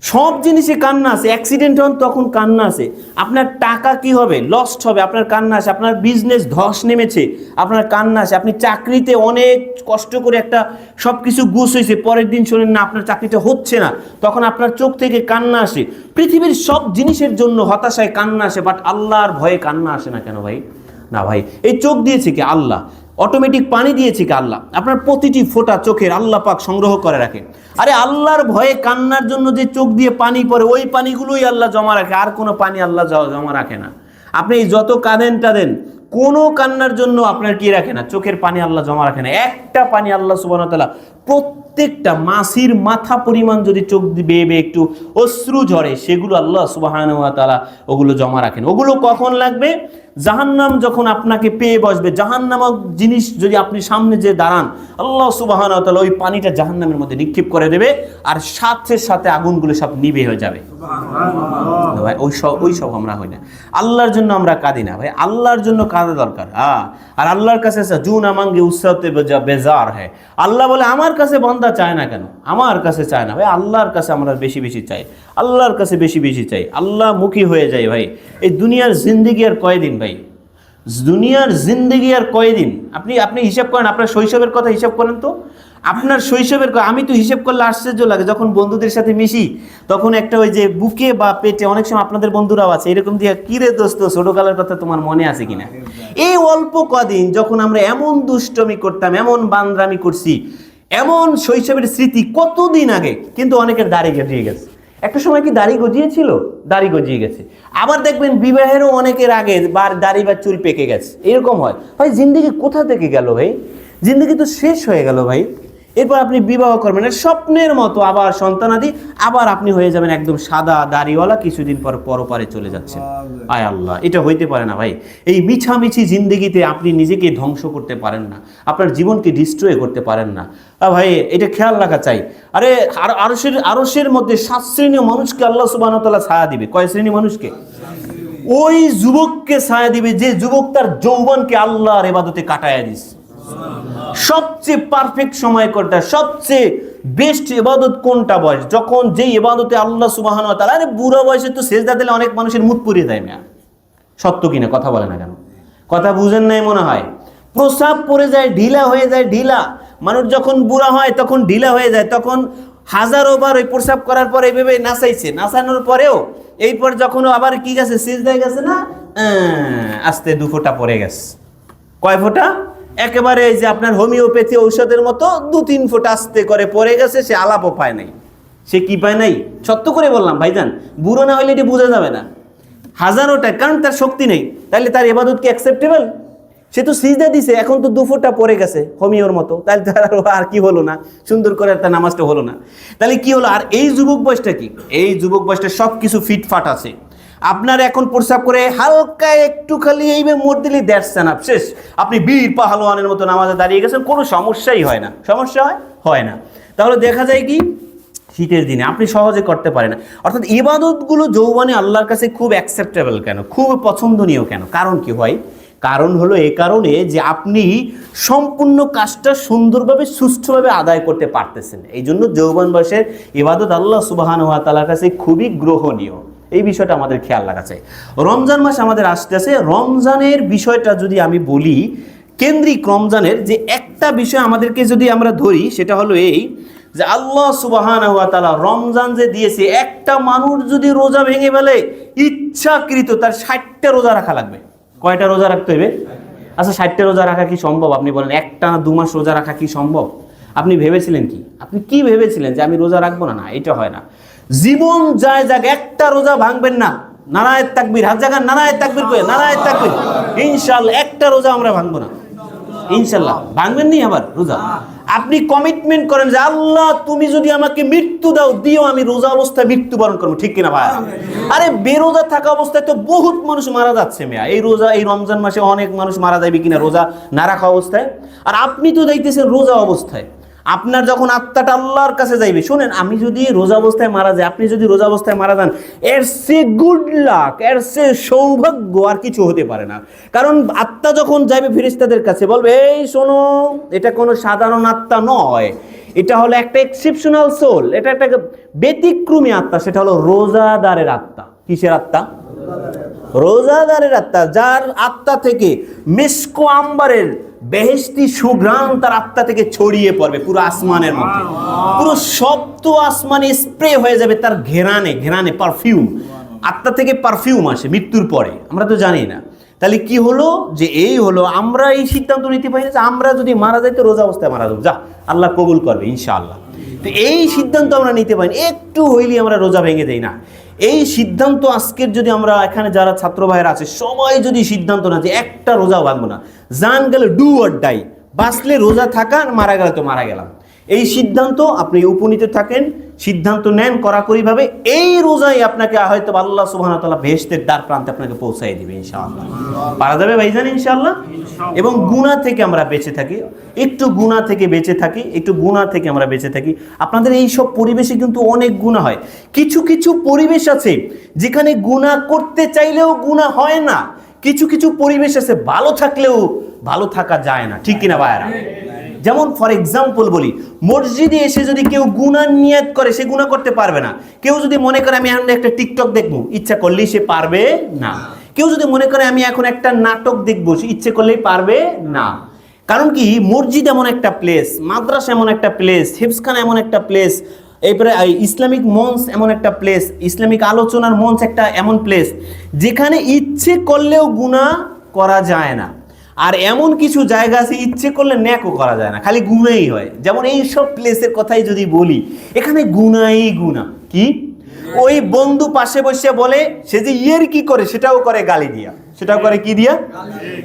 সব জিনিসে কান্না আসে, অ্যাক্সিডেন্ট হন তখন কান্না আসে, আপনার টাকা কি হবে, লস্ট হবে, আপনার কান্না আসে, আপনার বিজনেস ধস নেমেছে, আপনার কান্না আসে, আপনি চাকরিতে অনেক কষ্ট করে একটা সব কিছু গুছ হয়েছে, পরের দিন শোনেন না আপনার চাকরিটা হচ্ছে না, তখন আপনার চোখ থেকে কান্না আসে। পৃথিবীর সব জিনিসের জন্য হতাশায় কান্না আসে, বাট আল্লাহর ভয়ে কান্না আসে না কেন ভাই? না ভাই, এই চোখ দিয়েছে কি আল্লাহ, অটোমেটিক পানি দিয়েছে কি আল্লাহ, আপনার প্রতিটি ফোঁটা চোখের আল্লাহ পাক সংগ্রহ করে রাখে। আরে আল্লাহর ভয়ে কান্নার জন্য যে চোখ দিয়ে পানি পড়ে, ওই পানিগুলোই আল্লাহ জমা রাখে, আর কোনো পানি আল্লাহ জমা রাখে না। আপনি যত কাঁদেন, কোনো কান্নার জন্য আপনার কি রাখে না, চোখের পানি আল্লাহ জমা রাখে না। একটা পানি আল্লাহ সুবহানাহু ওয়া তাআলা প্রত্যেকটা মাসির মাথা পরিমাণ যদি চোখ বেয়ে বেয়ে একটু অশ্রু ঝরে, সেগুলো আল্লাহ সুবহানাহু ওয়া তাআলা ওগুলো জমা রাখেন। ওগুলো কখন লাগবে? জাহান্নাম যখন আপনাকে পেয়ে বসবে, জাহান্নামক জিনিস যদি আপনি সামনে যে দাঁড়ান, আল্লাহ সুবহানাহু ওয়া তাআলা ওই পানিটা জাহান্নামের মধ্যে নিক্ষেপ করে দেবে, আর সাথে সাথে আগুনগুলো সব নিভে হয়ে যাবে। ভাই ওই সব আমরা হই না। আল্লাহর জন্য আমরা কাঁদি না ভাই, আল্লাহর জন্য কাঁদা দরকার। আর আল্লাহর কাছে জু না মাঙ্গে উসরাতে বেজার হ্যাঁ। আল্লাহ বলে আমার কাছে বান্দা চায় না কেন? আমার কাছে চায় না ভাই, আল্লাহর কাছে আমরা বেশি বেশি চাই, আল্লাহর কাছে বেশি বেশি চাই, আল্লাহ মুখী হয়ে যায় ভাই। এই দুনিয়ার জিন্দেগি আর কয়দিন ভাই? দুনিয়ার জিন্দেগি আর কয়দিন? আপনি আপনি হিসাব করেন, আপনার শৈশবের কথা হিসাব করেন তো। আপনার শৈশবের আমি তো হিসাব করলে আশ্চর্য লাগে, যখন বন্ধুদের সাথে মিশি তখন একটা ওই যে বুকে বা পেটে, অনেক সময় আপনাদের বন্ধুরাও আছে এরকম দিয়ে, কি রে দোস্ত ছোটকালের কথা তোমার মনে আছে কিনা? এই অল্প কদিন যখন আমরা এমন দুষ্টমি করতাম, এমন বান্দরামি করছি, এমন শৈশবের স্মৃতি কতদিন আগে, কিন্তু অনেকের দাড়ি গজিয়ে গেছে। একটা সময় কি দাড়ি গজিয়েছিল? দাড়ি গজিয়ে গেছে। আবার দেখবেন বিবাহেরও অনেকের আগে দাড়ি বা চুল পেকে গেছে। এরকম হয় ভাই, জিন্দেগি কোথা থেকে গেল ভাই? জিন্দেগি তো শেষ হয়ে গেল ভাই। এরপর আপনি বিবাহ করবেন, স্বপ্নের মতো আবার সন্তানাদি, আবার আপনি হয়ে যাবেন একদম সাদা দাড়িওয়ালা, কিছুদিন পর পরপারে চলে যাচ্ছেন। আয় আল্লাহ, এটা হইতে পারে না ভাই। এই মিছামিছি জিন্দেগিতে আপনি নিজেকে ধ্বংস করতে পারেন না, আপনার জীবনকে ডিস্ট্রয় করতে পারেন না ভাই। এটা খেয়াল রাখা চাই। আরে আরশের মধ্যে 7 শ্রেণীর মানুষকে আল্লাহ সুবহানাহু ওয়া তাআলা ছায়া দিবে। কয় শ্রেণী মানুষকে? ওই যুবককে ছায়া দিবে যে যুবক তার যৌবনকে আল্লাহর ইবাদতে কাটায়া দিছে। সবচেয়ে পারফেক্ট সময় কোনটা? সবচেয়ে বেস্ট ইবাদত কোনটা? বয়স যখন, যেই ইবাদতে আল্লাহ সুবহানাহু ওয়া তাআলা, আরে বুড়া বয়সে তো সেজদা দিলে অনেক মানুষের মুখ পুড়িয়ে যায় না। সত্য কিনা কথা বলে না কেন? কথা বুঝেন নাই মনে হয়। প্রসাব পড়ে যায়, ঢিলা হয়ে যায়, ঢিলা। মানুষ যখন বুড়া হয় তখন ঢিলা হয়ে যায়, তখন হাজারো বার ওই প্রসাব করার পরে এইভাবে নাচাইছে, নাচানোর পরেও এইপর যখন আবার কি গেছে, সেজদায় গেছে না, আস্তে 2 ফোঁটা পড়ে গেছে। কয় ফোঁটা? একেবারে এই যে আপনার হোমিওপ্যাথি ঔষধের মতো 2-3 ফোঁটা আস্তে করে পড়ে গেছে। সে আলাপও পায় নাই। সে কি পায় নাই? সত্য করে বললাম ভাইজান, বুড়ো না হইলে এটি বোঝা যাবে না। হাজারোটা, কারণ তার শক্তি নেই। তাহলে তার ইবাদত কি অ্যাকসেপ্টেবল? সে তো সিজদা দিছে, এখন তো 2 ফোঁটা পড়ে গেছে হোমিওর মতো, তাহলে তার আর কি হলো না? সুন্দর করে তার নামাজটা হলো না। তাহলে কি হলো? আর এই যুবক বয়সটা কি? এই যুবক বয়সটা সব কিছু ফিটফাট আছে। আপনার এখন প্রসাব করে হালকা একটু খালি এইভাবে মোড় দিলে দ্যাটস এনাফ, শেষ। আপনি বীর পাহলোয়ানের মতো নামাজে দাঁড়িয়ে গেছেন, কোনো সমস্যাই হয় না। সমস্যা হয় না। তাহলে দেখা যায় কি, শীতের দিনে আপনি সহজে করতে পারেন না। অর্থাৎ ইবাদতগুলো যৌবনে আল্লাহর কাছে খুব অ্যাকসেপ্টেবল কেন, খুব পছন্দনীয় কেন? কারণ কি হয়? কারণ হলো এই কারণে যে আপনি সম্পূর্ণ কাজটা সুন্দরভাবে সুষ্ঠুভাবে আদায় করতে পারতেছেন। এই জন্য যৌবন বয়সের ইবাদত আল্লাহ সুবহানাহু ওয়া তাআলার কাছে খুবই গ্রহণীয়। এই বিষয়টা আমাদের খেয়াল রাখা চাই। রমজান মাস আমাদের আসতেছে। রমজানের বিষয়টা যদি আমি বলি, কেন্দ্রিক রমজানের যে একটা বিষয় আমাদেরকে যদি আমরা ধরি, সেটা হলো এই যে আল্লাহ সুবহানাহু ওয়া তাআলা রমজান যে দিয়েছে, একটা মানুষ যদি রোজা ভেঙে ফেলে ইচ্ছাকৃত, তার 60টা রোজা রাখা লাগবে। কয়টা রোজা রাখতে হবে? আচ্ছা, 60টা রোজা রাখা কি সম্ভব? আপনি বলেন, একটা না 2 মাস রোজা রাখা কি সম্ভব? আপনি ভেবেছিলেন কি? আপনি কি ভেবেছিলেন যে আমি রোজা রাখবো না? না, এটা হয় না। জীবন যায় যাক, একটা রোজা ভাঙবেন না। নারায়ে তাকবীর, হাত জায়গা নারায়ে তাকবীর কই, নারায়ে তাকবীর। ইনশাআল্লাহ একটা রোজা আমরা ভাঙবো না, ইনশাআল্লাহ। ভাঙবেন নি আবার রোজা? আপনি কমিটমেন্ট করেন যে আল্লাহ তুমি যদি আমাকে মৃত্যু দাও, দিও, আমি রোজা অবস্থায় মৃত্যুবরণ করবো। ঠিক কিনা ভাই? আরে বেরোজা থাকা অবস্থায় তো বহুত মানুষ মারা যাচ্ছে মেয়া। এই রোজা, এই রমজান মাসে অনেক মানুষ মারা যাবে কিনা রোজা না রাখা অবস্থায়? আর আপনি তো দেখতেছেন রোজা অবস্থায়। আপনার যখন আত্মাটা আল্লাহর কাছে যাইবে, শুনেন, আমি যদি রোজা অবস্থায় মারা যাই, আপনি যদি রোজা অবস্থায় মারা যান, এর সে গুড লাক, এর সে সৌভাগ্য আর কিছু হতে পারে না। কারণ আত্মা যখন যাইবে ফেরেশতাদের কাছে, বলবে এই শোনো, এটা কোনো সাধারণ আত্মা নয়, এটা হলো একটা এক্সেপশনাল সোল, এটা একটা ব্যতিক্রমী আত্মা, সেটা হলো রোজাদারের আত্মা। কিসের আত্মা? রোজাদারের আত্মা, যার আত্মা থেকে মিসকো আম্বারের বেহেশতি সুঘ্রাণ তার আত্মা থেকে ছড়িয়ে পড়বে পুরো আসমানের মধ্যে। পুরো সপ্ত আসমানে স্প্রে হয়ে যাবে তার ঘেরানে, ঘেরানে পারফিউম। আত্মা থেকে পারফিউম আসে মৃত্যুর পরে, আমরা তো জানি না। তাহলে কি হলো যে এই হলো, আমরা এই সিদ্ধান্ত নিতে পারি না যে আমরা যদি মারা যাই তো রোজা অবস্থায় মারা যাবো, যা আল্লাহ কবুল করবে ইনশাআল্লাহ। তো এই সিদ্ধান্ত আমরা নিতে পারি, একটু হইলে আমরা রোজা ভেঙে দেই না। এই সিদ্ধান্ত আজকের যদি আমরা এখানে যারা ছাত্র ভাইয়েরা আছে সবাই যদি সিদ্ধান্ত না যে একটা রোজা ভাঙবো না, জান গেলে ডু অর ডাই, বাঁচলে রোজা থাকা, মারা গেলে তো মারা গেলাম, এই সিদ্ধান্ত আপনি উপনীত থাকেন, সিদ্ধান্ত নেন কড়াকড়িভাবে, এই রোজাই আপনাকে হয়তো আল্লাহ সুবহানাহু ওয়া তাআলা বেহেশতের দ্বার প্রান্তে আপনাকে পৌঁছাই দিবে ইনশাআল্লাহ। পারা যাবে ভাইজান ইনশাআল্লাহ। এবং গুনাহ থেকে আমরা বেঁচে থাকি, একটু গুনাহ থেকে বেঁচে থাকি, একটু গুনাহ থেকে আমরা বেঁচে থাকি। আপনাদের এই সব পরিবেশে কিন্তু অনেক গুনাহ হয়। কিছু কিছু পরিবেশ আছে যেখানে গুনাহ করতে চাইলেও গুনাহ হয় না। কিছু কিছু পরিবেশ আছে ভালো থাকলেও ভালো থাকা যায় না। ঠিক কিনা ভাইরা? যেমন ফর এক্সাম্পল বলি, মসজিদে এসে যদি কেউ গুনাহ নিয়ত করে, সে গুনাহ করতে পারবে না। কেউ যদি মনে করে আমি এখন একটা টিকটক দেখবো, ইচ্ছা করলেই সে পারবে না। কেউ যদি মনে করে আমি এখন একটা নাটক দেখবো, ইচ্ছে করলেই পারবে না। কারণ কি, মসজিদ এমন একটা প্লেস, মাদ্রাসা এমন একটা প্লেস, হিফজখানা এমন একটা প্লেস, এরপরে ইসলামিক মঞ্চ এমন একটা প্লেস, ইসলামিক আলোচনার মঞ্চ একটা এমন প্লেস যেখানে ইচ্ছে করলেও গুনাহ করা যায় না। আর এমন কিছু জায়গা আছে ইচ্ছে করলে ন্যাকও করা যায় না, খালি গুনাহই হয়। যেমন এই সব প্লেসের কথাই যদি বলি, এখানে গুনাহই গুনাহ। কি, ওই বন্ধু পাশে বসে বলে, সে যে ইয়ের কি করে সেটাও করে গালি দিয়া, সেটাও করে কি দিয়া,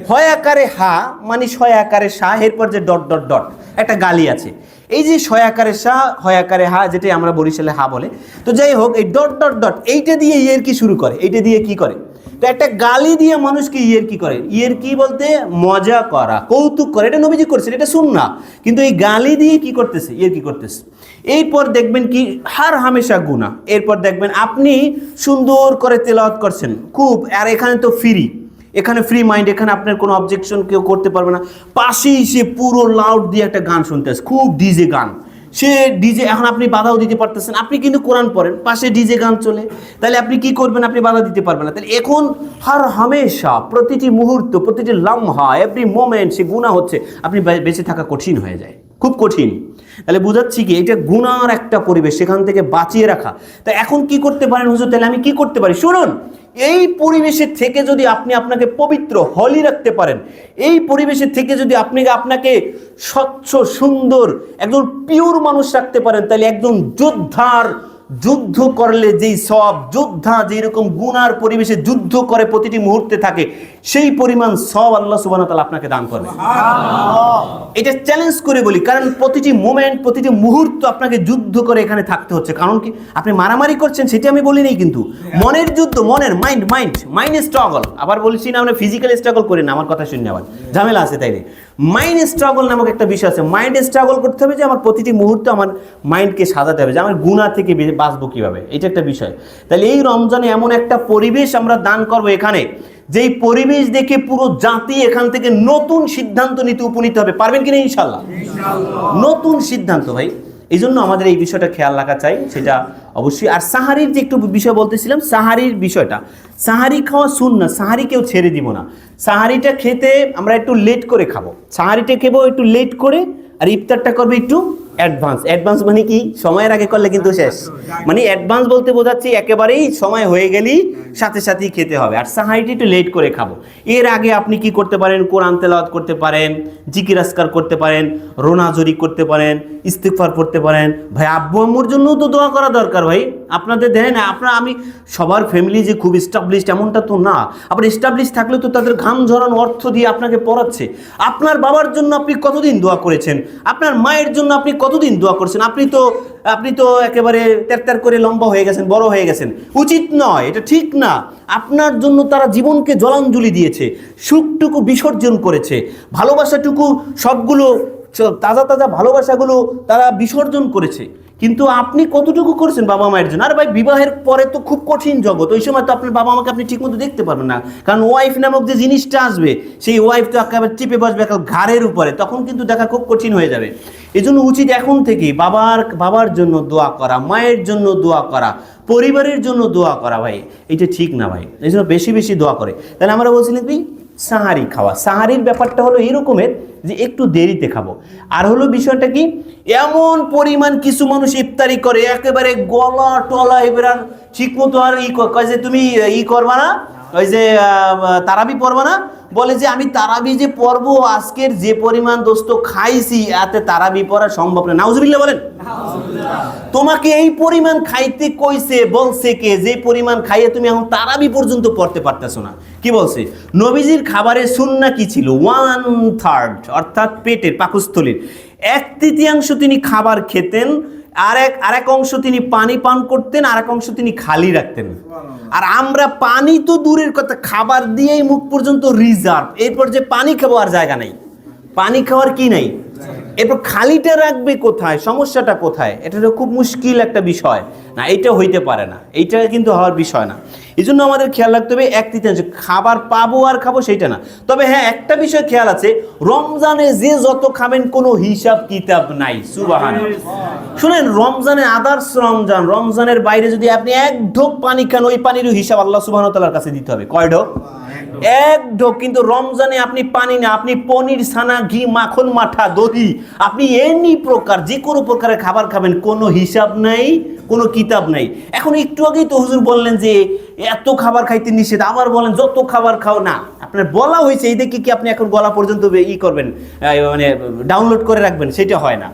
হয় আকারে হা মানে ছয় আকারে শাহ, এরপর যে ডট ডট ডট একটা গালি আছে। এই যে ছয় আকারে শাহ হয় আকারে হা, যেটাই আমরা বরিশালে হা বলে, তো যাই হোক, এই ডট ডট ডট এইটা দিয়ে ইয়ের কি শুরু করে, এইটা দিয়ে কি করে, তো একটা গালি দিয়ে মানুষকে ইয়ের কি করে। ইয়ের কি বলতে মজা করা, কৌতুক করে, এটা নবীজি করছেন, এটা সুন্নাহ। কিন্তু এই গালি দিয়ে কি করতেছে, ইয়ের কি করতেছে। এরপর দেখবেন কি, হার হামেশা গুনাহ। এরপর দেখবেন আপনি সুন্দর করে তেলাওয়াত করছেন খুব, আর এখানে তো ফ্রি, এখানে ফ্রি মাইন্ড, এখানে আপনার কোনো অবজেকশন কেউ করতে পারবে না। পাশেই সে পুরো লাউড দিয়ে একটা গান শুনতেছে, খুব ডিজে গান, সে ডিজে, এখন আপনি বাধাও দিতে পারতেছেন, আপনি কিন্তু কোরআন পড়েন, পাশে ডিজে গান চলে, তাহলে আপনি কি করবেন, আপনি বাধা দিতে পারবেন না। তাহলে এখন হার হামেশা, প্রতিটি মুহূর্ত, প্রতিটি লাম্হা, এভরি মোমেন্ট সে গুনাহ হচ্ছে, আপনি বেঁচে থাকা কঠিন হয়ে যায়, খুব কঠিন। তাহলে বুঝাচ্ছি কি, এটা গুনার একটা পরিবেশ, সেখান থেকে বাঁচিয়ে রাখা। তা এখন কি করতে পারেন হুজুর, তাহলে আমি কি করতে পারি? শুনুন, এই পরিবেশের থেকে যদি আপনি আপনাকে পবিত্র হলি রাখতে পারেন, এই পরিবেশের থেকে যদি আপনাকে স্বচ্ছ সুন্দর একজন পিওর মানুষ রাখতে পারেন, তাহলে একজন যোদ্ধার যুদ্ধ করলে যেই সব, যোদ্ধা যেরকম গুনার পরিবেশে যুদ্ধ করে প্রতিটি মুহূর্তে থাকে, সেই পরিমাণ সব আল্লাহ সুবহানাহু ওয়া তাআলা আপনাকে দান করবে। এটা চ্যালেঞ্জ করে বলি, কারণ প্রতিটি মোমেন্ট, প্রতিটি মুহূর্ত আপনাকে যুদ্ধ করে এখানে থাকতে হচ্ছে। কারণ কি, আপনি মারামারি করছেন সেটা আমি বলি নাই, কিন্তু মনের যুদ্ধ, মনের মাইন্ড স্ট্রাগল। আবার বলছি না আমরা ফিজিক্যাল স্ট্রাগল করি না, আমার কথা শুনে আবার ঝামেলা আছে। তাইলে মাইন্ড স্ট্রাগল নামক একটা বিষয় আছে। মাইন্ড স্ট্রাগল করতে হবে যে আমার প্রতিটি মুহূর্তে আমার মাইন্ডকে সাজাতে হবে যে আমার গুনাহ থেকে বাঁচবো কিভাবে, এটা একটা বিষয়। তাহলে এই রমজানে এমন একটা পরিবেশ আমরা দান করবো এখানে, যেই পরিবেশ দেখে পুরো জাতি এখান থেকে নতুন সিদ্ধান্ত নিতে উপনীত হবে। পারবেন কিনা ইনশাআল্লাহ? নতুন সিদ্ধান্ত ভাই, এই জন্য আমাদের এই বিষয়টা খেয়াল রাখা চাই, সেটা অবশ্যই। আর সাহারির যে একটু বিষয় বলতেছিলাম, সাহারির বিষয়টা, সাহারি খাওয়া সুন্নাহ, সাহারি কেউ ছেড়ে দিব না। সাহারিটা খেতে আমরা একটু লেট করে খাবো, সাহারিটা খেবো একটু লেট করে, আর ইফতারটা করবে একটু অ্যাডভান্স মানে কি, সময়ের আগে করলে কিন্তু শেষ, মানে অ্যাডভান্স বলতে বোঝাচ্ছি একেবারেই সময় হয়ে গেলেই সাথে সাথেই খেতে হবে। আর সাহারিটা একটু লেট করে খাবো। এর আগে আপনি কি করতে পারেন, কোরআন তেলাওয়াত করতে পারেন, জিকির আজকার করতে পারেন, রোনাজরি করতে পারেন, ইস্তিগফার পড়তে পারেন। ভাই আব্বু আম্মুর জন্য তো দোয়া করা দরকার ভাই। আপনাদের দেখেন, আমি সবার ফ্যামিলি যে খুব এস্টাবলিশড এমনটা তো না, আবার এস্টাবলিশ থাকলে তো তাদের ঘাম ঝরানো অর্থ দিয়ে আপনাকে পড়াচ্ছে। আপনার বাবার জন্য আপনি কতদিন দোয়া করেছেন, আপনার মায়ের জন্য আপনি কতদিন দোয়া করছেন, আপনি তো একেবারে তেরতের করে লম্বা হয়ে গেছেন, বড় হয়ে গেছেন। উচিত নয়, এটা ঠিক না। আপনার জন্য তারা জীবনকে জলাঞ্জলি দিয়েছে, সুখটুকু বিসর্জন করেছে, ভালোবাসাটুকু সবগুলো তাজা ভালোবাসাগুলো তারা বিসর্জন করেছে। কিন্তু আপনি কতটুকু করেছেন বাবা মায়ের জন্য? আর ভাই বিবাহের পরে তো খুব কঠিন জগৎ, ওই সময় তো আপনার বাবা মাকে আপনি ঠিকমতো দেখতে পারবেন না, কারণ ওয়াইফ নামক যে জিনিসটা আসবে, সেই ওয়াইফ তো একেবারে চিপে বসবে ঘাড়ের উপরে, তখন কিন্তু দেখা খুব কঠিন হয়ে যাবে। এই জন্য উচিত এখন থেকেই বাবার জন্য দোয়া করা, মায়ের জন্য দোয়া করা, পরিবারের জন্য দোয়া করা। ভাই এটা ঠিক না ভাই, এই জন্য বেশি বেশি দোয়া করে। তাহলে আমরা বলছিলাম কি, সাহারি খাওয়া, সাহারির ব্যাপারটা হলো এইরকমের যে একটু দেরিতে খাবো। আর হলো বিষয়টা কি, এমন পরিমাণ কিছু মানুষ ইফতারি করে একেবারে গলা টলা, এবার ঠিক মতো আর কয় যে তুমি করবা না, ওই যে তারাবি পড়বা না, বলে যে আমি তারাবি যে পড়বো, আজকের যে পরিমাণ দোস্ত খাইছি এতে তারাবি পড়া সম্ভব না। নাউজুবিল্লাহ বলেন। তোমাকে এই পরিমাণ খাইতে কইছে, বলছে কে? যে পরিমাণ খাইয়ে তুমি এখন তারাবি পর্যন্ত পড়তে পারতেছো না। কি বলছে? নবীজির খাবারের সুন্নাহ কি ছিল? 1/3, অর্থাৎ পেটের পাকস্থলীর 1/3 তিনি খাবার খেতেন, আরেক অংশ তিনি পানি পান করতেন, আরেক অংশ তিনি খালি রাখতেন। আর আমরা পানি তো দূরের কথা, খাবার দিয়েই মুখ পর্যন্ত রিজার্ভ, এরপর যে পানি খাবো আর জায়গা নাই, পানি খাওয়ার কি নাই, এরপর খালিটা রাখবে কোথায়, সমস্যাটা কোথায়, এটা তো খুব মুশকিল একটা বিষয় না, এইটা হইতে পারে না, এইটা কিন্তু হওয়ার বিষয় না। এই জন্য আমাদের খেয়াল রাখতে হবে 1/3 খাবার পাবো আর খাবো সেইটা না। তবে হ্যাঁ, একটা বিষয় খেয়াল আছে, রমজানে যে যত খাবেন কোনো হিসাব কিতাব নাই। সুবহানাল্লাহ। শুনেন, রমজানে আদার্স রমজানের বাইরে যদি আপনি এক ঢোক পানি খান, ওই পানিরও হিসাব আল্লাহ সুবহানাহু ওয়া তাআলার কাছে দিতে হবে। কয় ঢোক? এক ঢোক। কিন্তু রমজানে আপনি পানি না, আপনি পনির, ছানা, ঘি, মাখন, মাঠা, দধি, আপনি এনি প্রকার যে কোনো প্রকারের খাবার খাবেন, কোনো হিসাব নাই, কোনো কিতাব নাই। এখন একটু আগেই তো হুজুর বললেন যে এত খাবার খাইতে নিষেধ, আবার বলেন যত খাবার খাও না। আপনার বলা হয়েছে, এই দেখে কি আপনি এখন গলা পর্যন্ত করবেন, মানে ডাউনলোড করে রাখবেন? সেটা হয় না।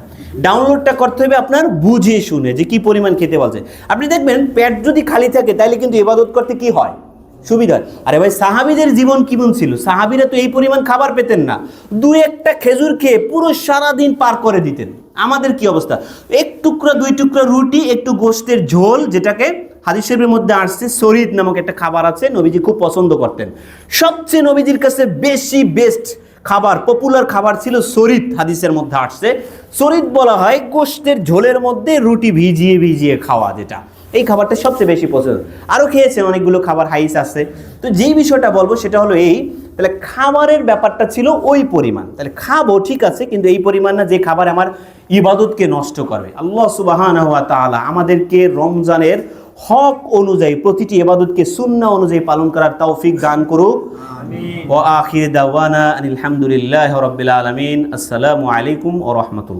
ডাউনলোডটা করতে হবে আপনার বুঝে শুনে, যে কি পরিমাণ খেতে বলছে। আপনি দেখবেন পেট যদি খালি থাকে তাহলে কিন্তু ইবাদত করতে কি হয়, সুবিধা হয়। আরে ভাই, সাহাবীদের জীবন কেমন ছিল? সাহাবীরা তো এই পরিমাণ খাবার পেতেন না, 2-1টা খেজুর খেয়ে পুরো সারা দিন পার করে দিতেন। আমাদের কি অবস্থা? 1 টুকরা 2 টুকরা রুটি, একটু গোশতের ঝোল, যেটাকে হাদিস শরীফের মধ্যে আসছে সরিদ নামক একটা খাবার আছে, নবীজি খুব পছন্দ করতেন। সবচেয়ে নবীজির কাছে বেশি বেস্ট খাবার, পপুলার খাবার ছিল সরিদ। হাদিসের মধ্যে আসছে সরিদ বলা হয় গোশতের ঝোলের মধ্যে রুটি ভিজিয়ে ভিজিয়ে খাওয়া, যেটা এই খাবারটা সবচেয়ে বেশি পছন্দ। আরও খেয়েছেন অনেকগুলো খাবার, হাইস আছে। তো যেই বিষয়টা বলবো সেটা হলো এই, তাহলে খাবারের ব্যাপারটা ছিল ওই পরিমাণ, তাহলে খাবো ঠিক আছে, কিন্তু এই পরিমাণ না যে খাবার আমার ইবাদতকে নষ্ট করবে। আল্লাহ সুবহানাহু ওয়া তাআলা আমাদেরকে রমজানের হক অনুযায়ী প্রতিটি ইবাদতকে সুন্নাহ অনুযায়ী পালন করার তৌফিক দান করুক। আমিন। ওয়া আখির দাওয়ানা আনিল হামদুলিল্লাহি রাব্বিল আলামিন। আসসালামু আলাইকুম ওয়া রাহমাতুল্লাহ।